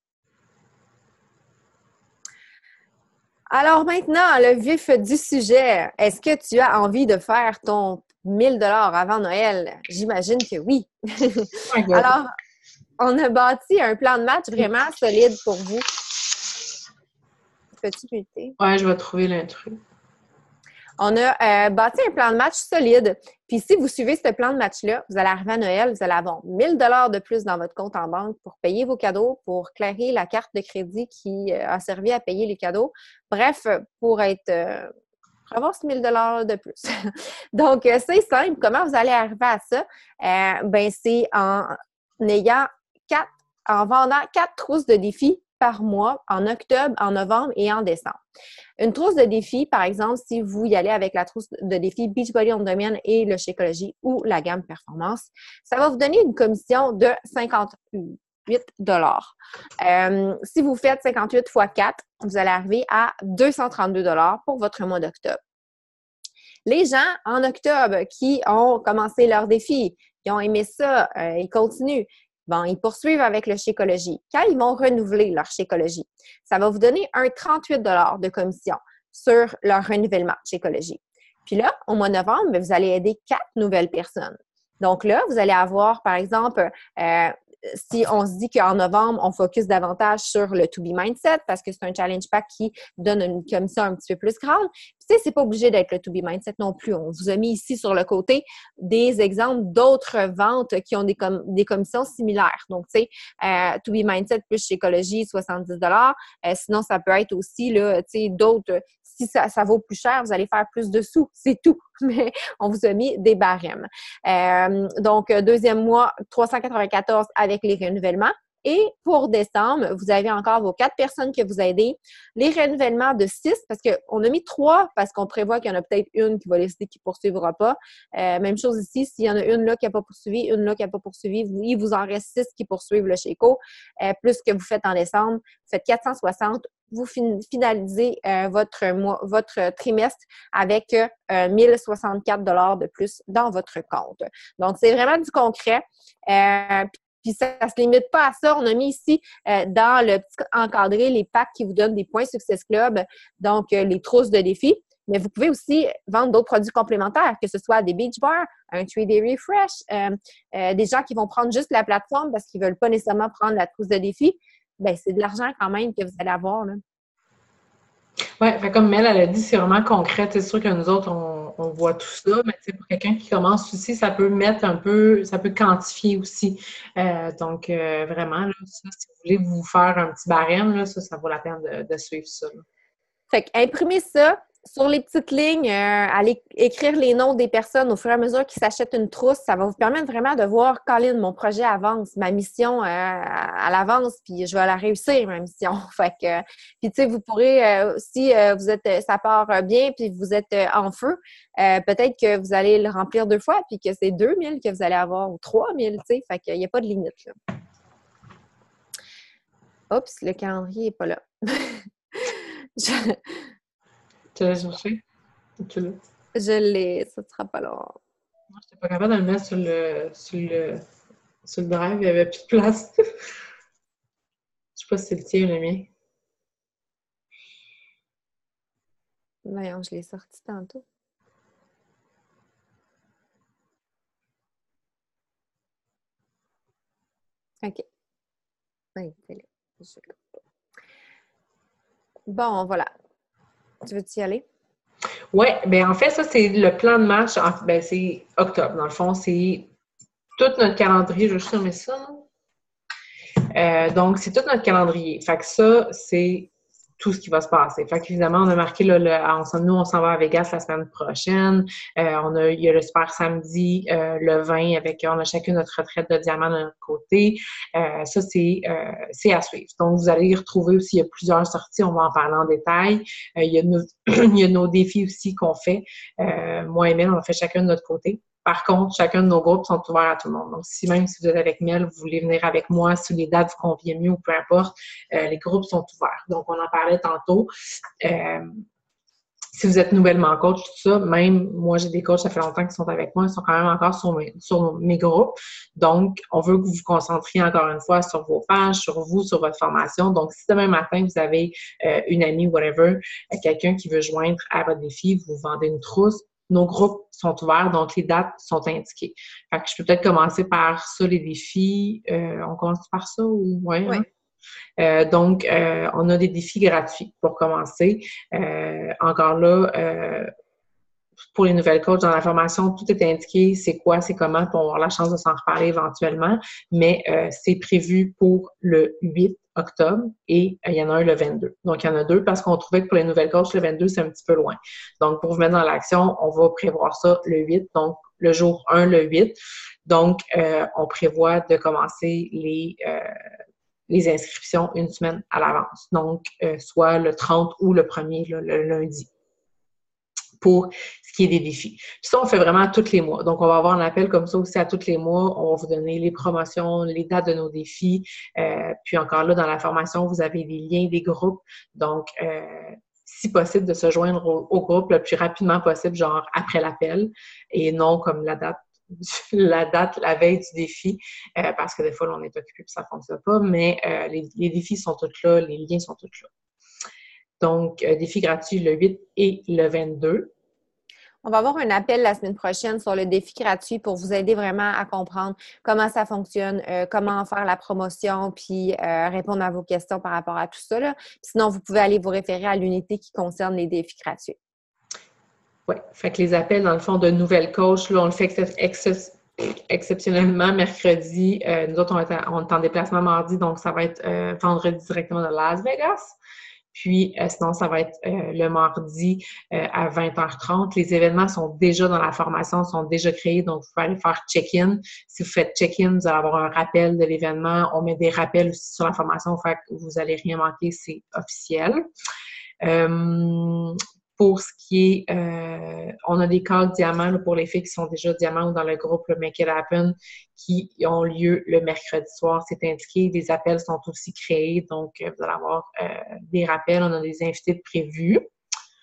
Alors maintenant, le vif du sujet, est-ce que tu as envie de faire ton 1000 $ avant Noël? J'imagine que oui. Alors, on a bâti un plan de match vraiment solide pour vous. Peux-tu muter? Ouais, je vais trouver l'intrus. On a bâti un plan de match solide. Puis si vous suivez ce plan de match-là, vous allez arriver à Noël, vous allez avoir 1000 $ de plus dans votre compte en banque pour payer vos cadeaux, pour clairer la carte de crédit qui a servi à payer les cadeaux. Bref, pour avoir ce 1000 $ de plus. Donc, c'est simple. Comment vous allez arriver à ça? Ben, c'est en vendant 4 trousses de défis par mois en octobre, en novembre et en décembre. Une trousse de défi, par exemple, si vous y allez avec la trousse de défi Beachbody On Demand et le Shakeology ou la gamme Performance, ça va vous donner une commission de 58 $. Si vous faites 58 x 4, vous allez arriver à 232 $ pour votre mois d'octobre. Les gens en octobre qui ont commencé leur défi, qui ont aimé ça, ils continuent. Bon, ils poursuivent avec le Shakeology. Quand ils vont renouveler leur Shakeology, ça va vous donner un 38 $ de commission sur leur renouvellement Shakeology. Puis là, au mois de novembre, vous allez aider 4 nouvelles personnes. Donc là, vous allez avoir, par exemple, si on se dit qu'en novembre, on focus davantage sur le To Be Mindset parce que c'est un challenge pack qui donne une commission un petit peu plus grande. Puis, tu sais, c'est pas obligé d'être le To Be Mindset non plus. On vous a mis ici sur le côté des exemples d'autres ventes qui ont des commissions similaires. Donc, tu sais, To Be Mindset plus Shakeology, 70 $. Sinon, ça peut être aussi, là, tu sais, d'autres. Si ça vaut plus cher, vous allez faire plus de sous. C'est tout. Mais on vous a mis des barèmes. Donc, deuxième mois, 394 avec les renouvellements. Et pour décembre, vous avez encore vos 4 personnes que vous aidez. Les renouvellements de 6, parce qu'on a mis 3, parce qu'on prévoit qu'il y en a peut-être une qui va décider qui ne poursuivra pas. Même chose ici, s'il y en a une là qui n'a pas poursuivi, une là qui n'a pas poursuivi, il vous en reste 6 qui poursuivent le Shake-O. Plus que vous faites en décembre, vous faites 460. Vous finalisez votre trimestre avec 1064 $ de plus dans votre compte. Donc, c'est vraiment du concret. Puis ça ne se limite pas à ça. On a mis ici dans le petit encadré les packs qui vous donnent des points Success Club, donc les trousses de défis. Mais vous pouvez aussi vendre d'autres produits complémentaires, que ce soit des beach bars, un 3-day refresh, des gens qui vont prendre juste la plateforme parce qu'ils ne veulent pas nécessairement prendre la trousse de défi. Bien, c'est de l'argent quand même que vous allez avoir, là. Oui, comme Mel, elle a dit, c'est vraiment concret. C'est sûr que nous autres, on voit tout ça, mais pour quelqu'un qui commence aussi, ça peut mettre un peu, ça peut quantifier aussi. Donc, vraiment, là, ça, si vous voulez vous faire un petit barème, là, ça vaut la peine de suivre ça. Là. Fait qu'imprimer ça sur les petites lignes, aller écrire les noms des personnes au fur et à mesure qu'ils s'achètent une trousse, ça va vous permettre vraiment de voir, Colin, mon projet avance, ma mission à l'avance, puis je vais la réussir, ma mission. Fait que, puis tu sais, vous pourrez, si vous êtes, ça part bien, puis vous êtes en feu, peut-être que vous allez le remplir 2 fois, puis que c'est 2000 que vous allez avoir, ou 3000, tu sais, fait qu'il n'y a pas de limite, là. Oups, le calendrier n'est pas là. Tu l'as cherché? Tu l'as? Je l'ai, ça ne sera pas long. Moi, je n'étais pas capable de le mettre sur le drive, il n'y avait plus de place. Je ne sais pas si c'est le tien ou le mien. Voyons, je l'ai sorti tantôt. OK. Oui, c'est là. Bon, voilà. Tu veux-tu y aller? Oui, bien en fait, ça, c'est le plan de match. Ben, c'est octobre. Dans le fond, c'est tout notre calendrier. Je vais juste fermer ça. Donc, c'est tout notre calendrier. Fait que ça, c'est tout ce qui va se passer. Fait qu'évidemment, on a marqué, là, nous, on s'en va à Vegas la semaine prochaine. Il y a le super samedi, le 20, on a chacune notre retraite de diamant de notre côté. Ça, c'est à suivre. Donc, vous allez y retrouver aussi, il y a plusieurs sorties, on va en parler en détail. Il y a nos défis aussi qu'on fait. Moi et Mel, on a fait chacun de notre côté. Par contre, chacun de nos groupes sont ouverts à tout le monde. Donc, même si vous êtes avec Mel, vous voulez venir avec moi, si les dates vous conviennent mieux ou peu importe, les groupes sont ouverts. Donc, on en parlait tantôt. Si vous êtes nouvellement coach, tout ça, même moi, j'ai des coachs, ça fait longtemps qu'ils sont avec moi, ils sont quand même encore sur mes groupes. Donc, on veut que vous vous concentriez encore une fois sur vos pages, sur vous, sur votre formation. Donc, si demain matin, vous avez une amie, whatever, quelqu'un qui veut joindre à votre défi, vous vendez une trousse, nos groupes sont ouverts, donc les dates sont indiquées. Fait que je peux peut-être commencer par ça, les défis. On commence par ça ou ouais, Oui. hein? Donc, on a des défis gratuits pour commencer. Encore là, pour les nouvelles coachs, dans la formation, tout est indiqué, c'est quoi, c'est comment, pour avoir la chance de s'en reparler éventuellement. Mais c'est prévu pour le 8 octobre et il y en a un le 22. Donc, il y en a deux parce qu'on trouvait que pour les nouvelles coachs, le 22, c'est un petit peu loin. Donc, pour vous mettre dans l'action, on va prévoir ça le 8, donc le jour 1, le 8. Donc, on prévoit de commencer les inscriptions une semaine à l'avance. Donc, soit le 30 ou le 1er, là, le lundi, pour ce qui est des défis. Puis ça, on fait vraiment tous les mois. Donc, on va avoir un appel comme ça aussi à tous les mois. On va vous donner les promotions, les dates de nos défis. Puis encore là, dans la formation, vous avez des liens des groupes. Donc, si possible, de se joindre au groupe le plus rapidement possible, genre après l'appel, et non comme la date, la veille du défi, parce que des fois, là, on est occupé et ça ne fonctionne pas, mais les défis sont tous là, les liens sont tous là. Donc, défi gratuit le 8 et le 22. On va avoir un appel la semaine prochaine sur le défi gratuit pour vous aider vraiment à comprendre comment ça fonctionne, comment faire la promotion, puis répondre à vos questions par rapport à tout ça, là. Sinon, vous pouvez aller vous référer à l'unité qui concerne les défis gratuits. Oui, fait que les appels, dans le fond, de nouvelles coachs, là, on le fait exceptionnellement mercredi. Nous autres, on est en déplacement mardi, donc ça va être vendredi directement de Las Vegas. Puis, sinon, ça va être le mardi à 20h30. Les événements sont déjà dans la formation, sont déjà créés, donc vous pouvez aller faire check-in. Si vous faites check-in, vous allez avoir un rappel de l'événement. On met des rappels aussi sur la formation, fait que vous n'allez rien manquer, c'est officiel. Pour ce qui est, on a des calls diamants là, pour les filles qui sont déjà diamants ou dans le groupe le Make It Happen qui ont lieu le mercredi soir. C'est indiqué. Les appels sont aussi créés. Donc, vous allez avoir des rappels. On a des invités de prévus.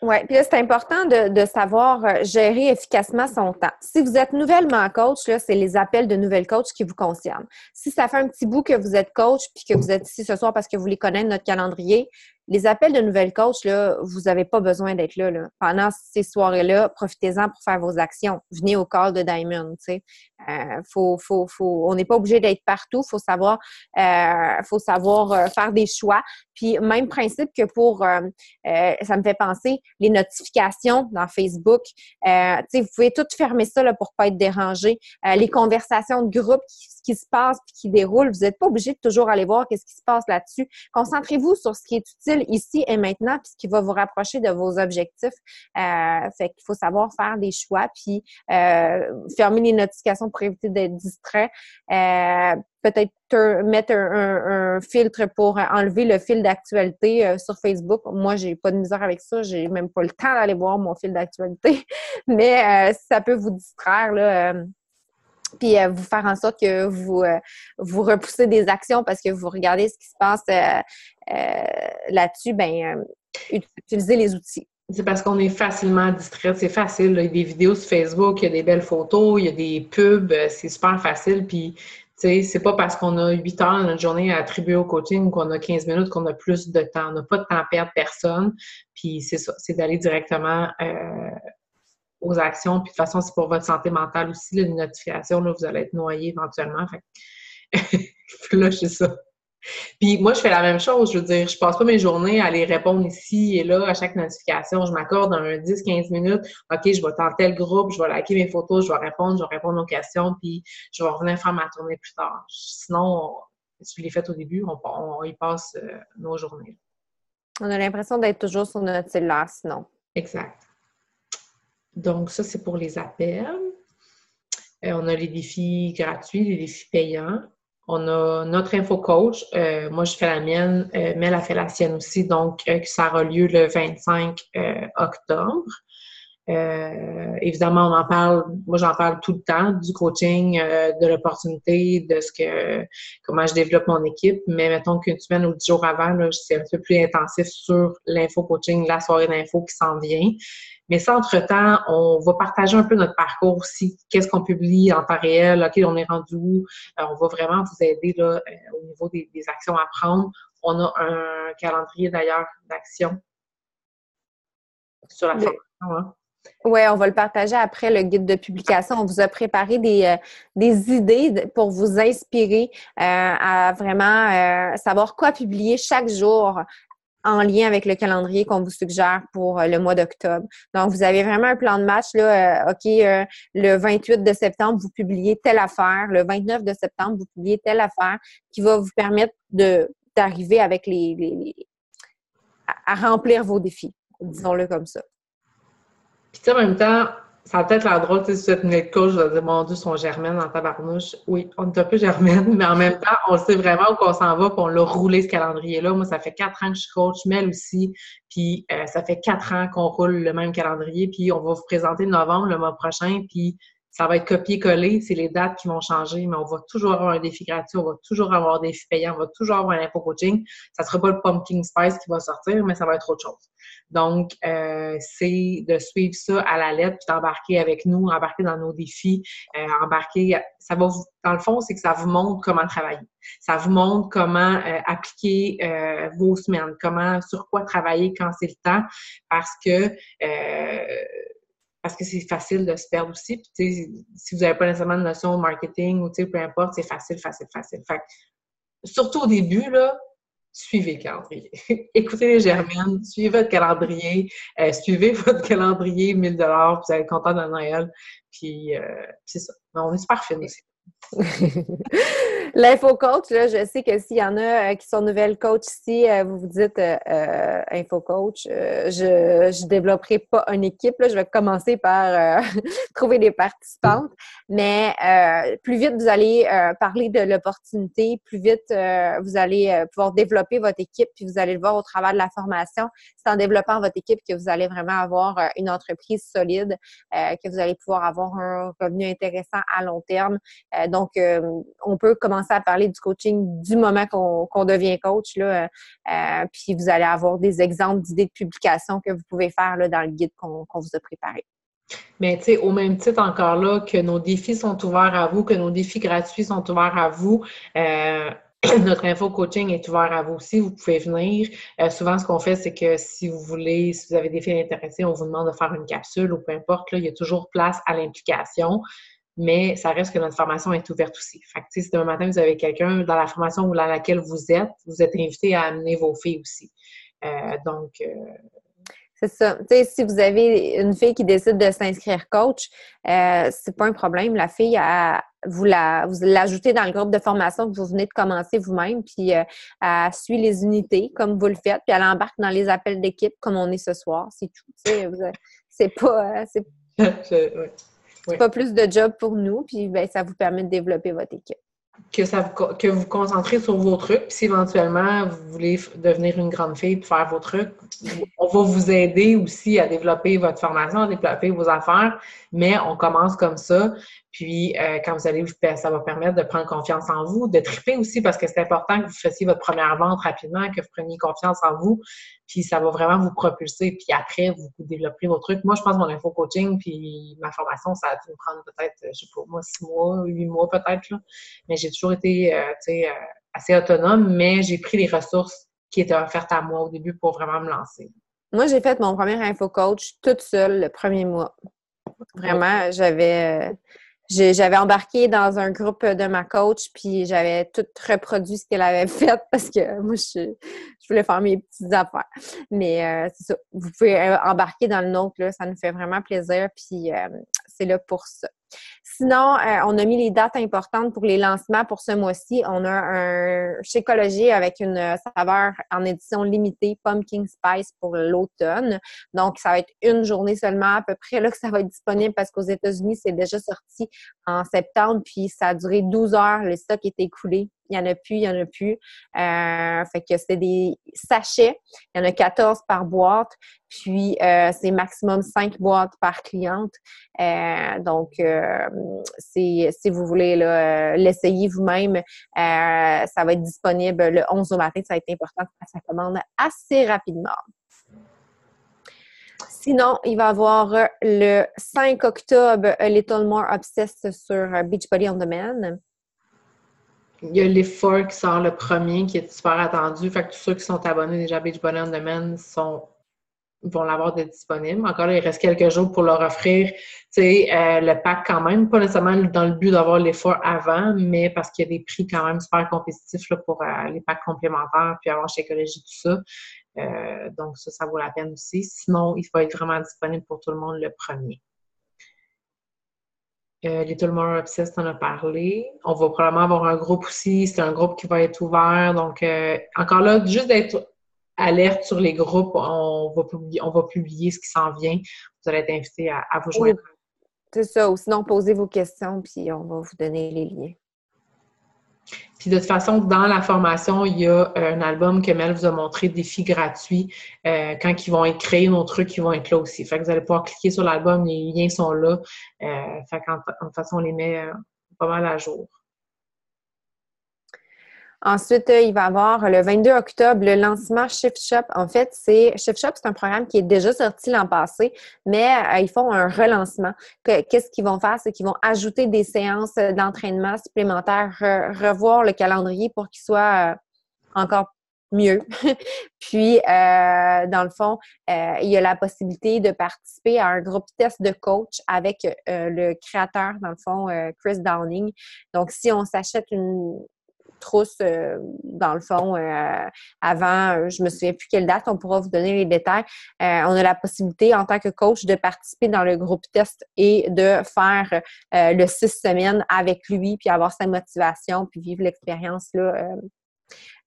Oui, puis là, c'est important de savoir gérer efficacement son temps. Si vous êtes nouvellement coach, là, c'est les appels de nouvelles coachs qui vous concernent. Si ça fait un petit bout que vous êtes coach puis que vous êtes ici ce soir parce que vous voulez connaître notre calendrier, les appels de nouvelles coachs, là, vous n'avez pas besoin d'être là, là. Pendant ces soirées-là, profitez-en pour faire vos actions. Venez au call de Diamond, tu sais. On n'est pas obligé d'être partout. Faut savoir faire des choix. Puis, même principe que pour, ça me fait penser, les notifications dans Facebook. Tu sais, vous pouvez tout fermer ça, là, pour pas être dérangé. Les conversations de groupe qui se passent puis qui déroulent, vous n'êtes pas obligé de toujours aller voir qu'est-ce qui se passe là-dessus. Concentrez-vous sur ce qui est utile ici et maintenant puis ce qui va vous rapprocher de vos objectifs. Fait qu'il faut savoir faire des choix puis fermer les notifications pour éviter d'être distrait. Peut-être mettre un filtre pour enlever le fil d'actualité sur Facebook. Moi, j'ai pas de misère avec ça. J'ai même pas le temps d'aller voir mon fil d'actualité. Mais ça peut vous distraire, là. Puis vous faire en sorte que vous repoussez des actions parce que vous regardez ce qui se passe là-dessus, utilisez les outils. C'est parce qu'on est facilement distrait. C'est facile. Là. Il y a des vidéos sur Facebook, il y a des belles photos, il y a des pubs. C'est super facile. Puis, tu sais, c'est pas parce qu'on a 8 heures dans notre journée à attribuer au coaching ou qu'on a 15 minutes qu'on a plus de temps. On n'a pas de temps à perdre personne. Puis, c'est ça. C'est d'aller directement aux actions. Puis de toute façon, c'est pour votre santé mentale aussi, là, les notifications, là, vous allez être noyé éventuellement. Fait là, c'est ça. Puis moi, je fais la même chose. Je veux dire, je passe pas mes journées à aller répondre ici et là à chaque notification. Je m'accorde un 10-15 minutes. OK, je vais tenter tel groupe, je vais liker mes photos, je vais répondre aux questions, puis je vais revenir faire ma tournée plus tard. Sinon, si je l'ai fait au début, on y passe nos journées. On a l'impression d'être toujours sur notre cellulaire, sinon. Exact. Donc, ça, c'est pour les appels. On a les défis gratuits, les défis payants. On a notre info-coach. Moi, je fais la mienne. Mel a fait la sienne aussi. Donc, ça aura lieu le 25 octobre. Évidemment, on en parle, moi j'en parle tout le temps, du coaching, de l'opportunité, comment je développe mon équipe, mais mettons qu'une semaine ou 10 jours avant, là, c'est un peu plus intensif sur l'info-coaching, la soirée d'info qui s'en vient. Mais ça, entre-temps, on va partager un peu notre parcours aussi, qu'est-ce qu'on publie en temps réel, OK, on est rendu où, on va vraiment vous aider là, au niveau des actions à prendre. On a un calendrier d'ailleurs d'actions sur la formation, hein. Oui, on va le partager après le guide de publication. On vous a préparé des idées pour vous inspirer à vraiment savoir quoi publier chaque jour en lien avec le calendrier qu'on vous suggère pour le mois d'octobre. Donc, vous avez vraiment un plan de match. Là, le 28 de septembre, vous publiez telle affaire. Le 29 de septembre, vous publiez telle affaire qui va vous permettre d'arriver avec à remplir vos défis, disons-le comme ça. Puis, tu sais, en même temps, ça a peut-être l'air drôle, tu sais, si vous êtes une coach, je vais dire, mon Dieu, sont germaines en tabarnouche. Oui, on est un peu germaines, mais en même temps, on sait vraiment où qu'on s'en va, puis on l'a roulé, ce calendrier-là. Moi, ça fait 4 ans que je suis coach, Mel aussi, puis ça fait 4 ans qu'on roule le même calendrier, puis on va vous présenter novembre, le mois prochain, puis ça va être copié-collé, c'est les dates qui vont changer, mais on va toujours avoir un défi gratuit, on va toujours avoir des défis payants, on va toujours avoir un info-coaching. Ça sera pas le pumpkin spice qui va sortir, mais ça va être autre chose. Donc, c'est de suivre ça à la lettre, puis d'embarquer avec nous, embarquer dans nos défis, embarquer, ça va vous, dans le fond, c'est que ça vous montre comment travailler. Ça vous montre comment appliquer vos semaines, sur quoi travailler quand c'est le temps, parce que c'est facile de se perdre aussi. Puis, tu sais, si vous n'avez pas nécessairement de notion de marketing ou, tu sais, peu importe, c'est facile. Fait que, surtout au début, là, suivez le calendrier. Écoutez les germaines, suivez votre calendrier, suivez votre calendrier 1000 $, vous allez être content de Noël. Puis, c'est ça. On est super fine aussi. L'info-coach, là, je sais que s'il y en a qui sont nouvelles coachs ici, vous vous dites info-coach, je développerai pas une équipe, là, je vais commencer par trouver des participantes, mais plus vite vous allez parler de l'opportunité, plus vite vous allez pouvoir développer votre équipe, puis vous allez le voir au travers de la formation. C'est en développant votre équipe que vous allez vraiment avoir une entreprise solide, que vous allez pouvoir avoir un revenu intéressant à long terme. Donc, on peut commencer à parler du coaching du moment qu'on devient coach, là, puis vous allez avoir des exemples d'idées de publication que vous pouvez faire là, dans le guide qu'on vous a préparé. Mais tu sais, au même titre encore là, que nos défis sont ouverts à vous, que nos défis gratuits sont ouverts à vous, notre info coaching est ouvert à vous aussi, vous pouvez venir. Souvent, ce qu'on fait, c'est que si vous avez des filles intéressées, on vous demande de faire une capsule ou peu importe, là, il y a toujours place à l'implication. Mais ça reste que notre formation est ouverte aussi. Fait que, si demain matin, vous avez quelqu'un dans la formation dans laquelle vous êtes invité à amener vos filles aussi. C'est ça. Tu sais, si vous avez une fille qui décide de s'inscrire coach, c'est pas un problème. La fille, vous l'ajoutez dans le groupe de formation que vous venez de commencer vous-même, puis elle suit les unités comme vous le faites, puis elle embarque dans les appels d'équipe comme on est ce soir. C'est tout. Tu sais, c'est pas... C'est pas plus de job pour nous, puis ben, ça vous permet de développer votre équipe. Que vous vous concentrez sur vos trucs, puis si éventuellement vous voulez devenir une grande fille pour faire vos trucs, on va vous aider aussi à développer votre formation, à développer vos affaires, mais on commence comme ça. Puis, quand vous allez, ça va permettre de prendre confiance en vous, de triper aussi, parce que c'est important que vous fassiez votre première vente rapidement, que vous preniez confiance en vous, puis ça va vraiment vous propulser. Puis après, vous développerez vos trucs. Moi, je pense que mon info-coaching, puis ma formation, ça a dû me prendre peut-être, je sais pas, moi, 6 mois, 8 mois peut-être, là. Mais j'ai toujours été, assez autonome, mais j'ai pris les ressources qui étaient offertes à moi au début pour vraiment me lancer. Moi, j'ai fait mon premier info-coach toute seule le premier mois. Vraiment, j'avais embarqué dans un groupe de ma coach, puis j'avais tout reproduit ce qu'elle avait fait parce que moi, je voulais faire mes petites affaires. Mais c'est ça, vous pouvez embarquer dans le nôtre, là, ça nous fait vraiment plaisir, puis c'est là pour ça. Sinon, on a mis les dates importantes pour les lancements pour ce mois-ci. On a un Shakeology avec une saveur en édition limitée, Pumpkin Spice pour l'automne. Donc, ça va être une journée seulement à peu près là que ça va être disponible parce qu'aux États-Unis, c'est déjà sorti en septembre, puis ça a duré 12 heures. Le stock est écoulé. Il n'y en a plus, il n'y en a plus. Fait que c'est des sachets. Il y en a 14 par boîte. Puis, c'est maximum 5 boîtes par cliente. Donc, si vous voulez l'essayer vous-même, ça va être disponible le 11 au matin. Ça va être important que ça commande assez rapidement. Sinon, il va y avoir le 5 octobre, A Little More Obsessed sur Beachbody On Demand. Il y a l'effort qui sort le premier, qui est super attendu. Fait que tous ceux qui sont abonnés déjà à Beachbody On Demand vont l'avoir de disponible. Encore là, il reste quelques jours pour leur offrir le pack quand même, pas nécessairement dans le but d'avoir l'effort avant, mais parce qu'il y a des prix quand même super compétitifs là, pour les packs complémentaires, puis avoir Shakeology, tout ça. Donc ça vaut la peine aussi. Sinon, il va être vraiment disponible pour tout le monde le premier. Little More Obsessed, on a parlé. On va probablement avoir un groupe aussi. C'est un groupe qui va être ouvert. Donc, encore là, juste d'être alerte sur les groupes, on va publier ce qui s'en vient. Vous allez être invité à vous joindre. C'est ça. Ou sinon, posez vos questions, puis on va vous donner les liens. Puis de toute façon, dans la formation, il y a un album que Mel vous a montré, défi gratuit. Quand ils vont être créés, nos trucs, ils vont être là aussi. Fait que vous allez pouvoir cliquer sur l'album, les liens sont là. Fait qu'en toute façon, on les met pas mal à jour. Ensuite, il va y avoir le 22 octobre le lancement Shift Shop. En fait, Shift Shop, c'est un programme qui est déjà sorti l'an passé, mais ils font un relancement. Qu'est-ce qu'ils vont faire? C'est qu'ils vont ajouter des séances d'entraînement supplémentaires, revoir le calendrier pour qu'il soit encore mieux. Puis, dans le fond, il y a la possibilité de participer à un groupe test de coach avec le créateur, dans le fond, Chris Downing. Donc, si on s'achète une trousse, dans le fond, avant, je me souviens plus quelle date, on pourra vous donner les détails. On a la possibilité, en tant que coach, de participer dans le groupe test et de faire le 6 semaines avec lui, puis avoir sa motivation, puis vivre l'expérience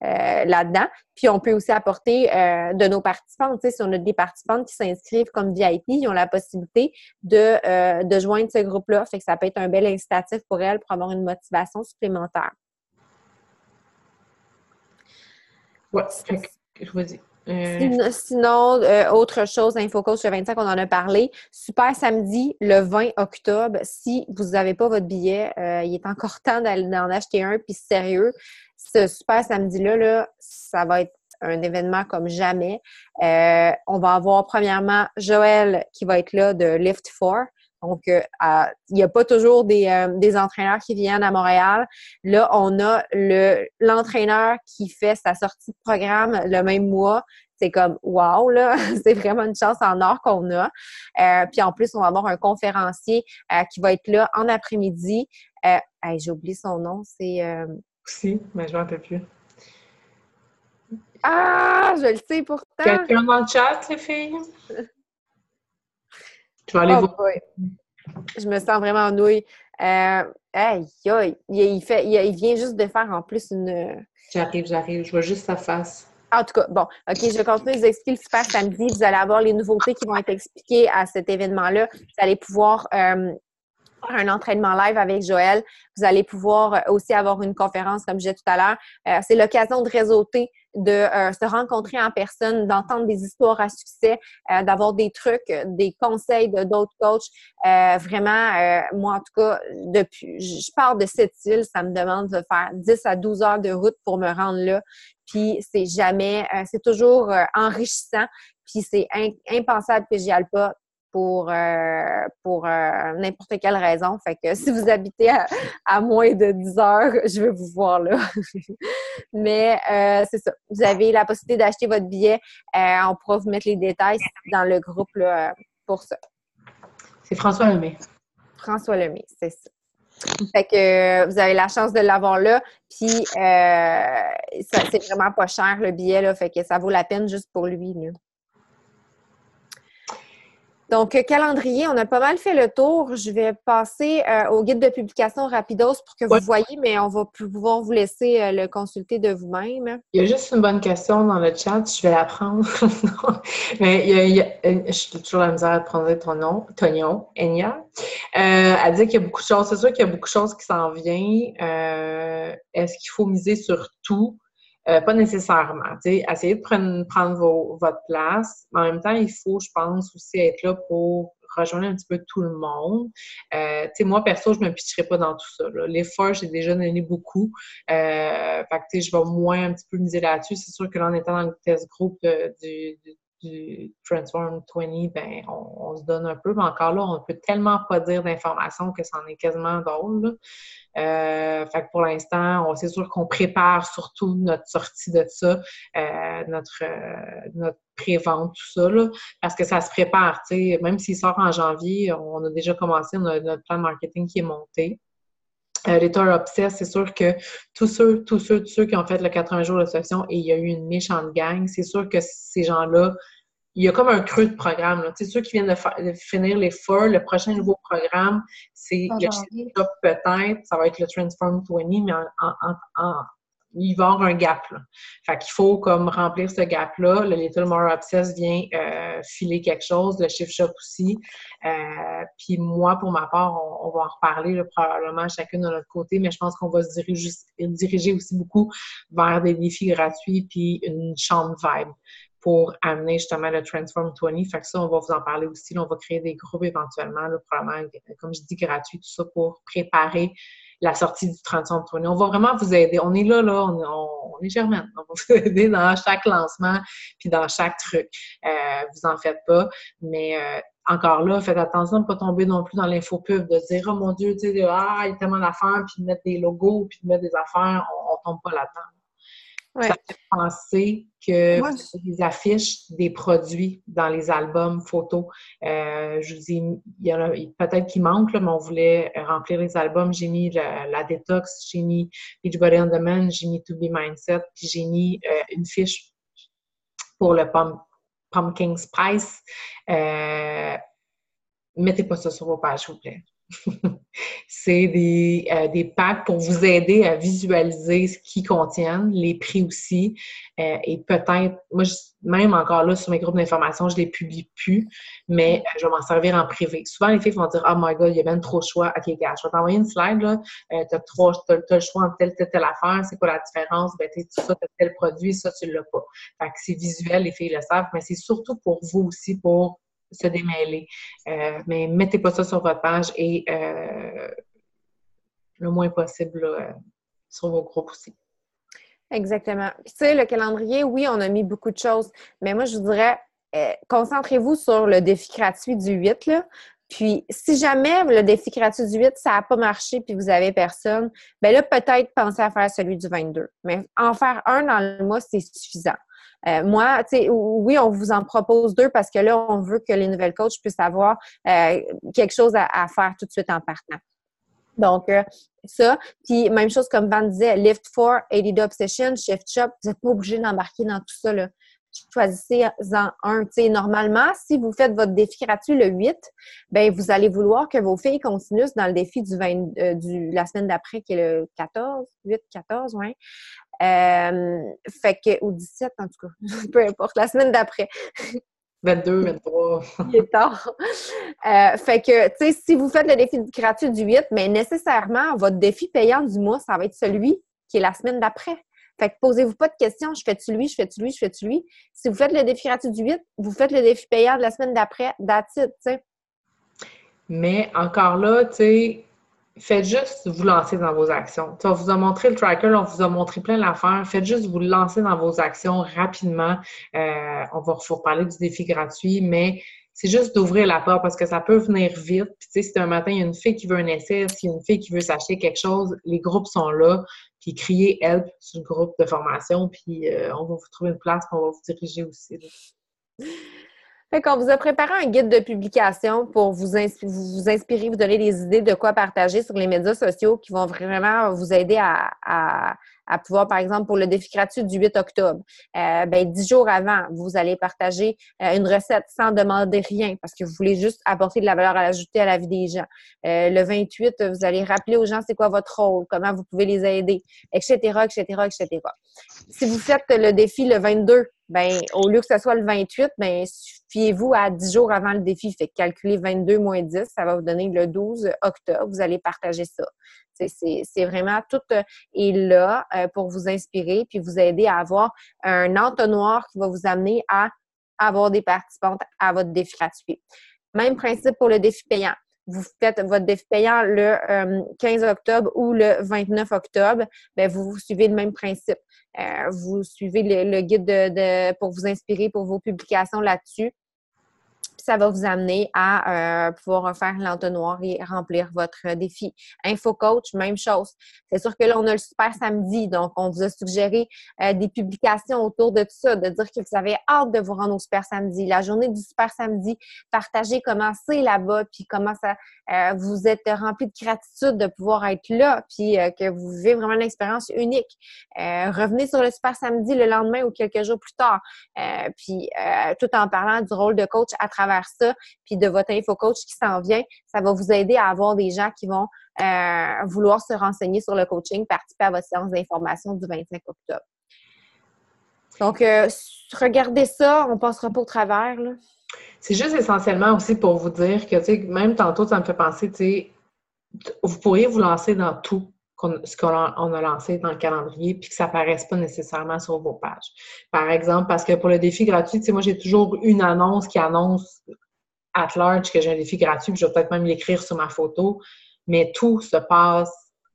là-dedans. Puis on peut aussi apporter de nos participantes. Tu sais, si on a des participantes qui s'inscrivent comme VIP, ils ont la possibilité de joindre ce groupe-là. Fait que ça peut être un bel incitatif pour elles pour avoir une motivation supplémentaire. Ouais, vas-y. Sinon, autre chose, InfoCoach le 25, on en a parlé. Super samedi, le 20 octobre. Si vous n'avez pas votre billet, il est encore temps d'en acheter un. Puis sérieux, ce super samedi-là, là, ça va être un événement comme jamais. On va avoir premièrement Joël qui va être là de Lift 4. Donc, il n'y a pas toujours des entraîneurs qui viennent à Montréal. Là, on a l'entraîneur qui fait sa sortie de programme le même mois. C'est comme wow, là! C'est vraiment une chance en or qu'on a. Puis en plus, on va avoir un conférencier qui va être là en après-midi. J'ai oublié son nom, c'est... Si, mais je ne m'en rappelle plus. Ah! Je le sais pourtant! Quelqu'un dans le chat, les filles? Tu vas aller voir. Boy. Je me sens vraiment en nouille. Il vient juste de faire en plus une... J'arrive. Je vois juste sa face. En tout cas, bon, OK, je continue de vous expliquer le super samedi. Vous allez avoir les nouveautés qui vont être expliquées à cet événement-là. Vous allez pouvoir faire un entraînement live avec Joël. Vous allez pouvoir aussi avoir une conférence, comme je disais tout à l'heure. C'est l'occasion de réseauter, de se rencontrer en personne, d'entendre des histoires à succès, d'avoir des trucs, des conseils de d'autres coachs. Vraiment, moi, en tout cas, depuis, je pars de cette île, ça me demande de faire 10 à 12 heures de route pour me rendre là. Puis c'est jamais, c'est toujours enrichissant. Puis c'est impensable que j'y aille pas pour n'importe quelle raison. Fait que si vous habitez à moins de 10 heures, je vais vous voir là. Mais c'est ça. Vous avez la possibilité d'acheter votre billet. On pourra vous mettre les détails dans le groupe là, pour ça. C'est François Lemay. François Lemay, c'est ça. Fait que vous avez la chance de l'avoir là. Puis c'est vraiment pas cher le billet, là. Fait que ça vaut la peine juste pour lui, là. Donc, calendrier, on a pas mal fait le tour. Je vais passer au guide de publication rapidos pour que Ouais. vous voyez, mais on va pouvoir vous laisser le consulter de vous-même. Il y a juste une bonne question dans le chat, je vais la prendre. Mais j'ai toujours la misère à prononcer ton nom, Tonio, Enya. Elle dit qu'il y a beaucoup de choses. C'est sûr qu'il y a beaucoup de choses qui s'en viennent. Est-ce qu'il faut miser sur tout? Pas nécessairement. Essayez de prendre votre place. Mais en même temps, il faut, je pense, aussi être là pour rejoindre un petit peu tout le monde. Moi, perso, je ne me pitcherai pas dans tout ça. Là. L'effort, j'ai déjà donné beaucoup. Fait que, je vais moins un petit peu miser là-dessus. C'est sûr que là, en étant dans le test group du Transform 20, ben, on se donne un peu, mais encore là, on ne peut tellement pas dire d'informations que c'en est quasiment drôle. Fait que pour l'instant, c'est sûr qu'on prépare surtout notre sortie de ça, notre pré-vente, tout ça, là, parce que ça se prépare, tu sais, même s'il sort en janvier, on a déjà commencé, on a notre plan de marketing qui est monté. Letter Obsess, c'est sûr que tous ceux qui ont fait le 80 jours de session et il y a eu une méchante gang, c'est sûr que ces gens-là, il y a comme un creux de programme. Tu sais, ceux qui viennent de finir les FUR, le prochain nouveau programme, c'est le Shift Shop peut-être, ça va être le Transform 20, mais il va y avoir un gap. Là. Fait qu'il faut comme remplir ce gap-là. Le Little More Obsessed vient filer quelque chose, le Shift Shop aussi. Puis moi, pour ma part, on va en reparler là, probablement chacune de notre côté, mais je pense qu'on va se diriger aussi beaucoup vers des défis gratuits puis une chambre vibe pour amener justement le Transform 20. Fait que ça, on va vous en parler aussi. Là, on va créer des groupes éventuellement, là, probablement, comme je dis, gratuits, tout ça pour préparer la sortie du Transform 20. On va vraiment vous aider. On est là, on est Germaine. On va vous aider dans chaque lancement puis dans chaque truc. Vous en faites pas, mais encore là, faites attention de ne pas tomber non plus dans l'infopub, de dire « Oh mon Dieu, tu sais, il y a tellement d'affaires, puis de mettre des logos, puis de mettre des affaires. » On tombe pas là-dedans. Ouais. Ça fait penser que vous avez des affiches des produits dans les albums photos. Je vous dis, il y en a peut-être qui manque, là, mais on voulait remplir les albums. J'ai mis la Detox, j'ai mis Beachbody on Demand, j'ai mis To Be Mindset, puis j'ai mis une fiche pour le Pumpkin Spice. Mettez pas ça sur vos pages, s'il vous plaît. C'est des packs pour vous aider à visualiser ce qu'ils contiennent, les prix aussi. Et peut-être, moi, même encore là, sur mes groupes d'information, je ne les publie plus, mais je vais m'en servir en privé. Souvent, les filles vont dire « Oh my God, il y a même trop de choix. OK, gars, je vais t'envoyer une slide, là. Tu as le choix entre telle affaire. C'est quoi la différence? Ben, tu as tel produit, ça, tu ne l'as pas. » Fait que c'est visuel, les filles le savent, mais c'est surtout pour vous aussi, pour se démêler. Mais mettez pas ça sur votre page et le moins possible là, sur vos groupes aussi. Exactement. Puis, tu sais, le calendrier, oui, on a mis beaucoup de choses, mais moi, je vous dirais, concentrez-vous sur le défi gratuit du 8, là. Puis, si jamais le défi gratuit du 8, ça n'a pas marché puis vous avez personne, bien là, peut-être pensez à faire celui du 22. Mais en faire un dans le mois, c'est suffisant. Moi, tu sais, oui, on vous en propose 2 parce que là, on veut que les nouvelles coachs puissent avoir quelque chose à faire tout de suite en partant. Donc, ça. Puis, même chose comme Van disait, Lift 4, 80 Obsession, Shift Shop, vous n'êtes pas obligé d'embarquer dans tout ça, là. Choisissez-en un. Tu sais, normalement, si vous faites votre défi gratuit le 8, bien, vous allez vouloir que vos filles continuent dans le défi la semaine d'après, qui est le 14, 8-14, oui. Fait que, ou 17, en tout cas, peu importe, la semaine d'après. 22, 23. Il est tard. Fait que, tu sais, si vous faites le défi gratuit du 8, mais nécessairement, votre défi payant du mois, ça va être celui qui est la semaine d'après. Fait que posez-vous pas de questions, je fais-tu lui, je fais-tu lui, je fais-tu lui. Si vous faites le défi gratuit du 8, vous faites le défi payant de la semaine d'après, that's it, tu sais. Mais encore là, tu sais, faites juste vous lancer dans vos actions. On vous a montré le tracker, on vous a montré plein d'affaires. Faites juste vous lancer dans vos actions rapidement. On va vous reparler du défi gratuit, mais c'est juste d'ouvrir la porte parce que ça peut venir vite. Puis, tu sais, si un matin, il y a une fille qui veut un essai, s'il y a une fille qui veut s'acheter quelque chose, les groupes sont là. Puis, criez « Help » sur le groupe de formation. Puis, on va vous trouver une place, puis on va vous diriger aussi. Là. Fait qu'on vous a préparé un guide de publication pour vous inspirer, vous donner des idées de quoi partager sur les médias sociaux qui vont vraiment vous aider à à pouvoir, par exemple, pour le défi gratuit du 8 octobre, 10 jours avant, vous allez partager une recette sans demander rien parce que vous voulez juste apporter de la valeur ajoutée à la vie des gens. Le 28, vous allez rappeler aux gens c'est quoi votre rôle, comment vous pouvez les aider, etc., etc., etc. Si vous faites le défi le 22, au lieu que ce soit le 28, fiez-vous à 10 jours avant le défi. Fait que calculez 22 moins 10, ça va vous donner le 12 octobre. Vous allez partager ça. C'est vraiment tout est là pour vous inspirer puis vous aider à avoir un entonnoir qui va vous amener à avoir des participantes à votre défi gratuit. Même principe pour le défi payant. Vous faites votre défi payant le 15 octobre ou le 29 octobre, vous suivez le même principe. Vous suivez le guide pour vous inspirer pour vos publications là-dessus. Puis ça va vous amener à pouvoir faire l'entonnoir et remplir votre défi. Info coach, même chose. C'est sûr que là, on a le super samedi, donc on vous a suggéré des publications autour de tout ça, de dire que vous avez hâte de vous rendre au super samedi. La journée du super samedi, partagez comment c'est là-bas, puis comment ça vous êtes rempli de gratitude de pouvoir être là, puis que vous vivez vraiment une expérience unique. Revenez sur le super samedi le lendemain ou quelques jours plus tard, puis tout en parlant du rôle de coach à travers ça, puis de votre info coach qui s'en vient, ça va vous aider à avoir des gens qui vont vouloir se renseigner sur le coaching, participer à votre séance d'information du 25 octobre. Donc, regardez ça, on passera pas au travers, là. C'est juste essentiellement aussi pour vous dire que, tu sais, même tantôt, ça me fait penser, tu sais, vous pourriez vous lancer dans tout ce qu'on a lancé dans le calendrier, puis que ça paraisse pas nécessairement sur vos pages. Par exemple, parce que pour le défi gratuit, tu sais, moi, j'ai toujours une annonce qui annonce at large que j'ai un défi gratuit, puis je vais peut-être même l'écrire sur ma photo, mais tout se passe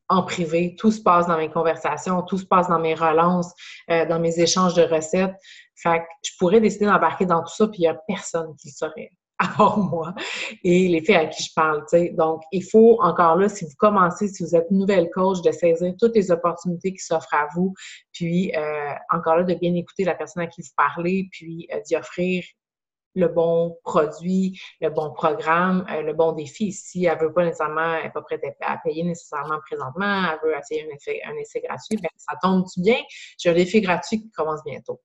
en privé, tout se passe dans mes conversations, tout se passe dans mes relances, dans mes échanges de recettes. Fait que je pourrais décider d'embarquer dans tout ça, puis il n'y a personne qui le saurait, à part moi et les filles à qui je parle, tu sais. Donc, il faut, encore là, si vous commencez, si vous êtes nouvelle coach, de saisir toutes les opportunités qui s'offrent à vous, puis encore là, de bien écouter la personne à qui vous parlez, puis d'y offrir le bon produit, le bon programme, le bon défi. Si elle veut pas nécessairement, elle n'est pas prête à payer nécessairement présentement, elle veut essayer un essai gratuit, bien, ça tombe-tu bien? J'ai un défi gratuit qui commence bientôt.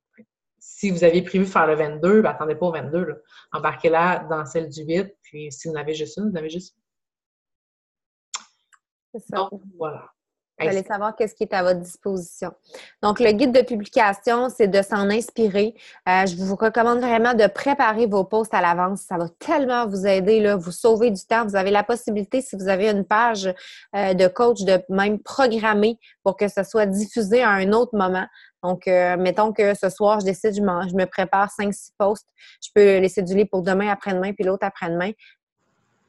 Si vous aviez prévu faire le 22, ben, attendez pas au 22, là. Embarquez-la dans celle du 8, puis si vous en avez juste une, vous en avez juste une. C'est ça. Donc, voilà. Vous allez savoir qu'est-ce qui est à votre disposition. Donc, le guide de publication, c'est de s'en inspirer. Je vous recommande vraiment de préparer vos posts à l'avance. Ça va tellement vous aider, là, vous sauver du temps. Vous avez la possibilité, si vous avez une page de coach, de même programmer pour que ce soit diffusé à un autre moment. Donc, mettons que ce soir, je décide, je me prépare 5-6 posts. Je peux les céduler pour demain, après-demain, puis l'autre après-demain,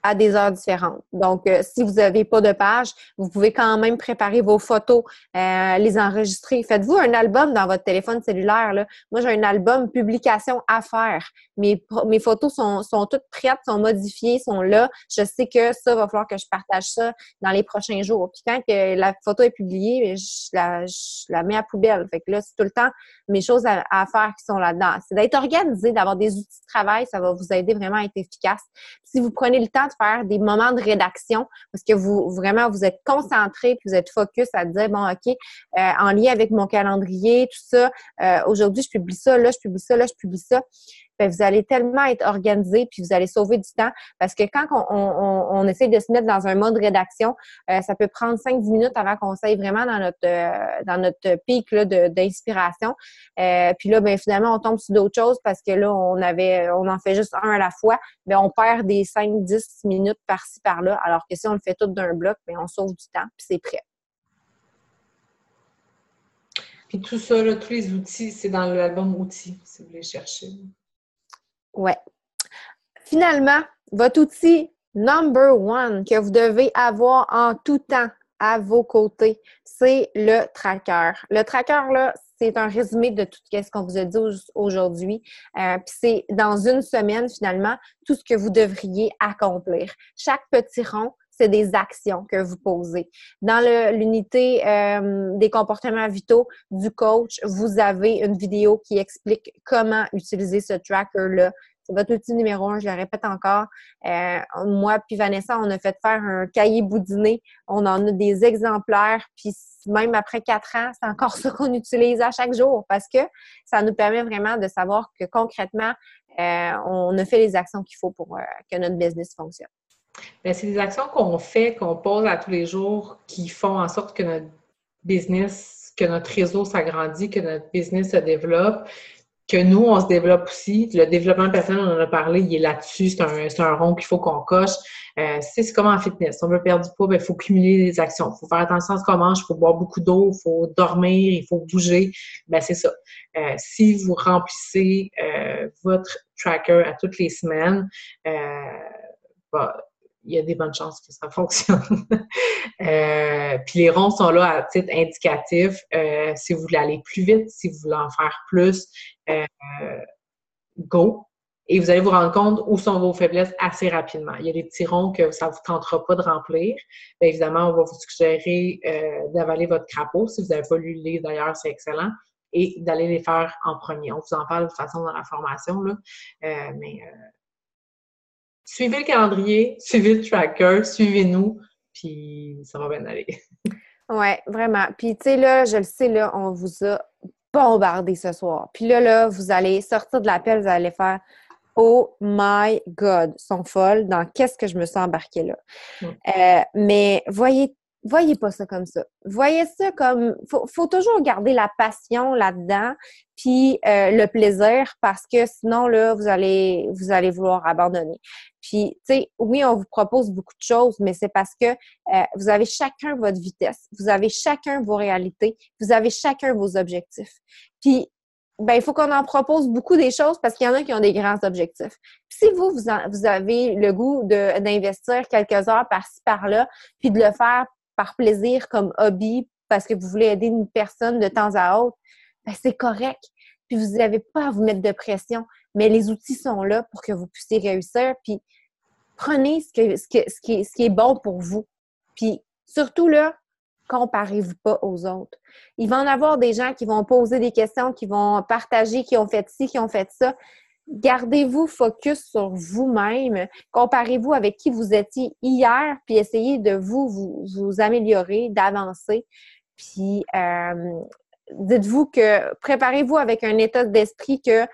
à des heures différentes. Donc, si vous n'avez pas de page, vous pouvez quand même préparer vos photos, les enregistrer. Faites-vous un album dans votre téléphone cellulaire, là. Moi, j'ai un album publication à faire. Mes photos sont toutes prêtes, sont modifiées, sont là. Je sais que ça, va falloir que je partage ça dans les prochains jours. Puis quand que la photo est publiée, je la mets à poubelle. Fait que là, c'est tout le temps mes choses à faire qui sont là-dedans. C'est d'être organisé, d'avoir des outils de travail. Ça va vous aider vraiment à être efficace. Puis si vous prenez le temps de faire des moments de rédaction parce que vous êtes concentré puis vous êtes focus à dire, bon, OK, en lien avec mon calendrier, tout ça, aujourd'hui, je publie ça, là, je publie ça, là, je publie ça. Bien, vous allez tellement être organisé puis vous allez sauver du temps parce que quand on essaie de se mettre dans un mode rédaction, ça peut prendre 5-10 minutes avant qu'on s'aille vraiment dans notre pic là, d'inspiration. Puis là, bien, finalement, on tombe sur d'autres choses parce que là, on en fait juste un à la fois. Bien, on perd des 5-10 minutes par-ci, par-là. Alors que si on le fait tout d'un bloc, bien, on sauve du temps puis c'est prêt. Puis tout ça, là, tous les outils, c'est dans l'album outils, si vous voulez chercher. Ouais. Finalement, votre outil number one que vous devez avoir en tout temps à vos côtés, c'est le tracker. Le tracker, là, c'est un résumé de tout ce qu'on vous a dit aujourd'hui. Puis c'est dans une semaine, finalement, tout ce que vous devriez accomplir. Chaque petit rond, c'est des actions que vous posez. Dans l'unité des comportements vitaux du coach, vous avez une vidéo qui explique comment utiliser ce tracker-là. C'est votre outil numéro 1, je le répète encore. Moi puis Vanessa, on a fait faire un cahier boudiné. On en a des exemplaires, puis même après 4 ans, c'est encore ça qu'on utilise à chaque jour parce que ça nous permet vraiment de savoir que concrètement, on a fait les actions qu'il faut pour que notre business fonctionne. Bien, c'est des actions qu'on fait, qu'on pose à tous les jours, qui font en sorte que notre business, que notre réseau s'agrandit, que notre business se développe, que nous, on se développe aussi. Le développement personnel, on en a parlé, il est là-dessus, c'est un rond qu'il faut qu'on coche. C'est comme en fitness. Si on veut perdre du poids, il faut cumuler les actions. Il faut faire attention à ce qu'on mange, il faut boire beaucoup d'eau, il faut dormir, il faut bouger. Ben c'est ça. Si vous remplissez votre tracker à toutes les semaines, il y a des bonnes chances que ça fonctionne. Puis les ronds sont là à titre indicatif. Si vous voulez aller plus vite, si vous voulez en faire plus, go! Et vous allez vous rendre compte où sont vos faiblesses assez rapidement. Il y a des petits ronds que ça ne vous tentera pas de remplir. Bien évidemment, on va vous suggérer d'avaler votre crapaud. Si vous n'avez pas lu le livre, d'ailleurs, c'est excellent. Et d'aller les faire en premier. On vous en parle de toute façon dans la formation, là. Suivez le calendrier, suivez le tracker, suivez-nous, puis ça va bien aller. Oui, vraiment. Puis, tu sais, là, je le sais, là, on vous a bombardé ce soir. Puis là, vous allez sortir de l'appel, vous allez faire « Oh my God! » Ils sont folles dans « Qu'est-ce que je me suis embarquée là? » Mais voyez pas ça comme ça. Voyez ça comme... Faut toujours garder la passion là-dedans, puis le plaisir, parce que sinon, là, vous allez vouloir abandonner. Puis, tu sais, oui, on vous propose beaucoup de choses, mais c'est parce que vous avez chacun votre vitesse, vous avez chacun vos réalités, vous avez chacun vos objectifs. Puis, ben, il faut qu'on en propose beaucoup des choses parce qu'il y en a qui ont des grands objectifs. Puis si vous avez le goût d'investir quelques heures par-ci, par-là, puis de le faire par plaisir comme hobby parce que vous voulez aider une personne de temps à autre, ben, c'est correct. Puis vous n'avez pas à vous mettre de pression, mais les outils sont là pour que vous puissiez réussir. Puis prenez ce qui est bon pour vous. Puis surtout là, comparez-vous pas aux autres. Il va en avoir des gens qui vont poser des questions, qui vont partager, qui ont fait ci, qui ont fait ça. Gardez-vous focus sur vous-même. Comparez-vous avec qui vous étiez hier, puis essayez de vous améliorer, d'avancer. Puis dites-vous que préparez-vous avec un état d'esprit que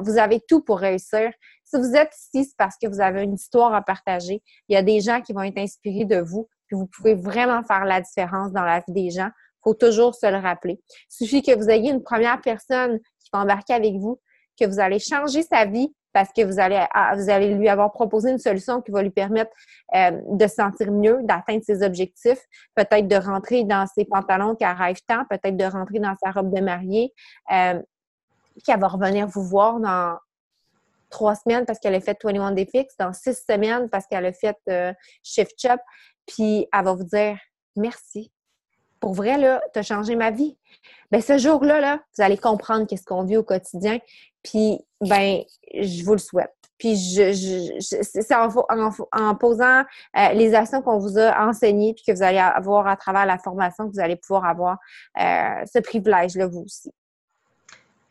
vous avez tout pour réussir. Si vous êtes ici, c'est parce que vous avez une histoire à partager. Il y a des gens qui vont être inspirés de vous, puis vous pouvez vraiment faire la différence dans la vie des gens. Il faut toujours se le rappeler. Il suffit que vous ayez une première personne qui va embarquer avec vous, que vous allez changer sa vie parce que vous allez lui avoir proposé une solution qui va lui permettre de se sentir mieux, d'atteindre ses objectifs, peut-être de rentrer dans ses pantalons qu'elle rêve tant, peut-être de rentrer dans sa robe de mariée, puis elle va revenir vous voir dans 3 semaines parce qu'elle a fait 21 Day Fix, dans 6 semaines parce qu'elle a fait Shift Shop, puis elle va vous dire « Merci. Pour vrai, là, tu as changé ma vie. » Bien, ce jour-là, là, vous allez comprendre qu'est-ce qu'on vit au quotidien, puis, ben, je vous le souhaite. Puis, c'est en posant les actions qu'on vous a enseignées, puis que vous allez avoir à travers la formation, que vous allez pouvoir avoir ce privilège-là, vous aussi.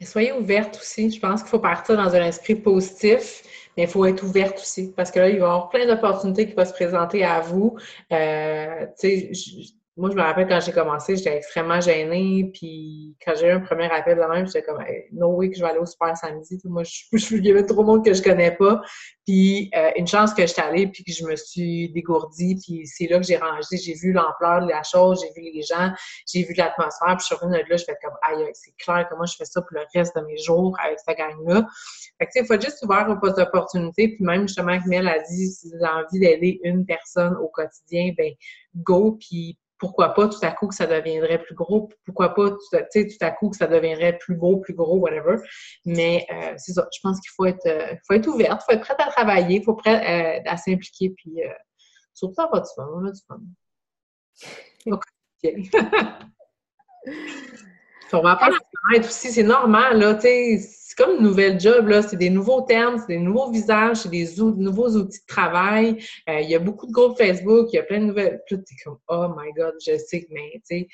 Et soyez ouverte aussi. Je pense qu'il faut partir dans un esprit positif, mais il faut être ouverte aussi, parce que là, il va y avoir plein d'opportunités qui vont se présenter à vous. Tu sais, moi, je me rappelle quand j'ai commencé, j'étais extrêmement gênée, puis quand j'ai eu un premier appel de même, j'étais comme hey, « No way que je vais aller au super samedi. » Moi, il y avait trop de monde que je connais pas. Puis une chance que j'étais allée, puis que je me suis dégourdie, puis c'est là que j'ai rangé, j'ai vu l'ampleur de la chose, j'ai vu les gens, j'ai vu l'atmosphère, puis je suis revenue de là, je fais comme « Aïe, c'est clair que moi, je fais ça pour le reste de mes jours avec cette gang-là. » Fait que tu sais, il faut juste ouvrir aux opportunités, puis même justement, comme elle a dit, si vous avez envie d'aider une personne au quotidien, ben go, puis pourquoi pas tout à coup que ça deviendrait plus gros, pourquoi pas tout à coup que ça deviendrait plus beau, plus gros, whatever. Mais c'est ça, je pense qu'il faut être ouverte, il faut être prête à travailler, il faut être prête à s'impliquer, puis surtout ça va du fun, on a du fun. Au quotidien. On va apprendre à se connaître aussi, c'est normal, là, tu sais, c'est comme une nouvelle job, là, c'est des nouveaux termes, c'est des nouveaux visages, c'est des nouveaux outils de travail. Il y a beaucoup de groupes Facebook, il y a plein de nouvelles. Puis là, t'es comme, oh my God, je sais, mais tu sais,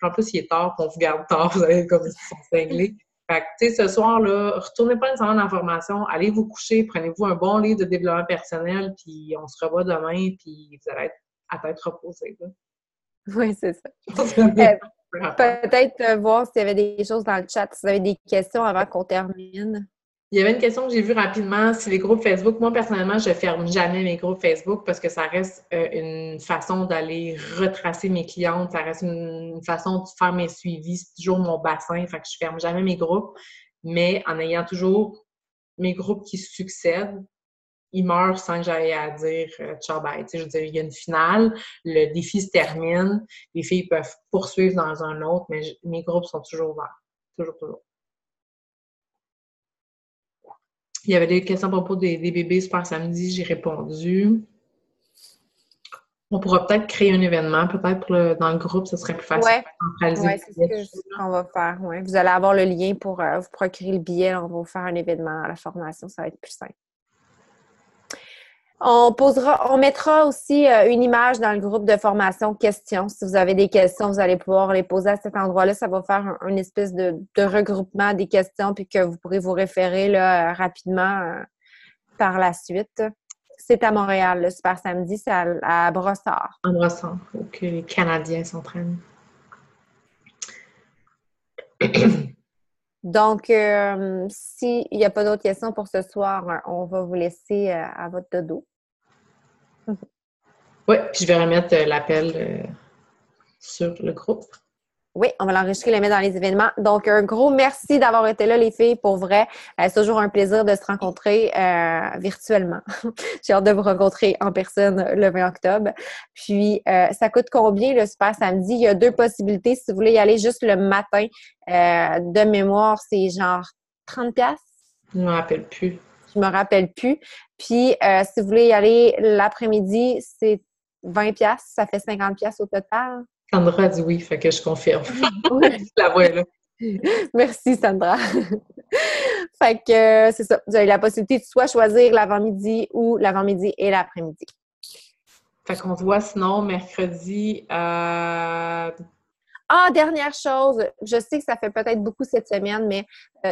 en plus, il est tard, puis on vous garde tard, vous allez comme ils sont cinglés. Fait que, tu sais, ce soir-là, retournez pas nécessairement dans la formation, allez vous coucher, prenez-vous un bon livre de développement personnel, puis on se revoit demain, puis vous allez être à tête reposée, là. Oui, c'est ça. Euh, Peut-être voir s'il y avait des choses dans le chat, si vous avez des questions avant qu'on termine. Il y avait une question que j'ai vue rapidement, si les groupes Facebook, moi personnellement, je ferme jamais mes groupes Facebook parce que ça reste une façon d'aller retracer mes clientes, ça reste une façon de faire mes suivis, c'est toujours mon bassin, fait que je ferme jamais mes groupes, mais en ayant toujours mes groupes qui succèdent, ils meurent sans que j'aille à dire ciao bye. Tu sais, je veux dire, il y a une finale, le défi se termine, les filles peuvent poursuivre dans un autre, mais mes groupes sont toujours ouverts. Toujours, toujours. Il y avait des questions à propos des bébés Super Samedi, j'ai répondu. On pourra peut-être créer un événement, peut-être dans le groupe, ce serait plus facile Ouais. de centraliser Oui, le c'est billet, ce qu'on va faire. Ouais. Vous allez avoir le lien pour vous procurer le billet. On va vous faire un événement à la formation. Ça va être plus simple. On mettra aussi une image dans le groupe de formation questions. Si vous avez des questions, vous allez pouvoir les poser à cet endroit-là. Ça va faire une espèce de regroupement des questions puis que vous pourrez vous référer là, rapidement par la suite. C'est à Montréal, le Super Samedi, c'est à Brossard. En brossant, pour que les Canadiens s'entraînent. Donc, s'il n'y a pas d'autres questions pour ce soir, on va vous laisser à votre dodo. Oui, puis je vais remettre l'appel sur le groupe. Oui, on va l'enregistrer, le mettre dans les événements. Donc, un gros merci d'avoir été là, les filles, pour vrai. C'est toujours un plaisir de se rencontrer virtuellement. J'ai hâte de vous rencontrer en personne le 20 octobre. Puis, ça coûte combien le Super Samedi? Il y a 2 possibilités. Si vous voulez y aller juste le matin, de mémoire, c'est genre 30$. Je ne me rappelle plus. Je me rappelle plus. Puis, si vous voulez y aller l'après-midi, c'est 20$. Ça fait 50$ au total. Sandra a dit oui, fait que je confirme. La vois là. Merci, Sandra. Fait que c'est ça. Vous avez la possibilité de soit choisir l'avant-midi ou l'avant-midi et l'après-midi. Fait qu'on se voit sinon mercredi Ah, dernière chose, je sais que ça fait peut-être beaucoup cette semaine, mais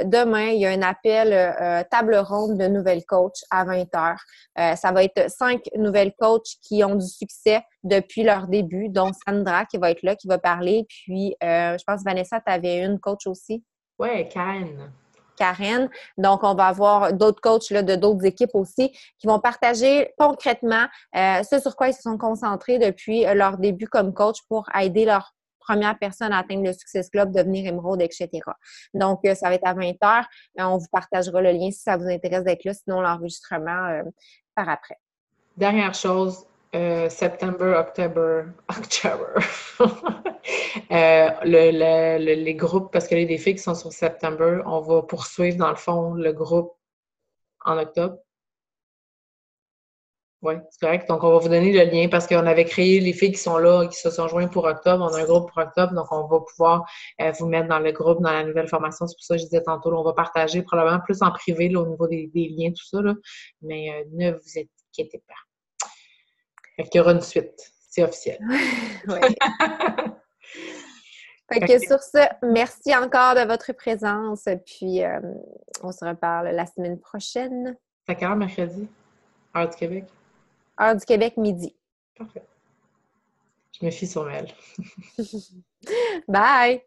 demain, il y a un appel table ronde de nouvelles coachs à 20h. Ça va être 5 nouvelles coachs qui ont du succès depuis leur début, dont Sandra qui va être là, qui va parler. Puis, je pense, Vanessa, tu avais une coach aussi. Ouais, Karen. Karen. Donc, on va avoir d'autres coachs là, de d'autres équipes aussi qui vont partager concrètement ce sur quoi ils se sont concentrés depuis leur début comme coach pour aider leur première personne à atteindre le Success Club, devenir émeraude, etc. Donc, ça va être à 20h. On vous partagera le lien si ça vous intéresse d'être là, sinon l'enregistrement par après. Dernière chose, September, October. Les groupes, parce que les défis qui sont sur September, on va poursuivre dans le fond le groupe en octobre. Oui, c'est correct. Donc, on va vous donner le lien parce qu'on avait créé les filles qui sont là, qui se sont joints pour octobre. On a un groupe pour octobre, donc on va pouvoir vous mettre dans le groupe, dans la nouvelle formation. C'est pour ça que je disais tantôt, là, on va partager probablement plus en privé là, au niveau des liens, tout ça. Là. Mais ne vous inquiétez pas. Fait qu'il y aura une suite. C'est officiel. Oui. Fait que sur ce, merci encore de votre présence. Puis, on se reparle la semaine prochaine. C'est à quelle heure mercredi? Heure du Québec? Heure du Québec, midi. Parfait. Je me fie sur elle. Bye!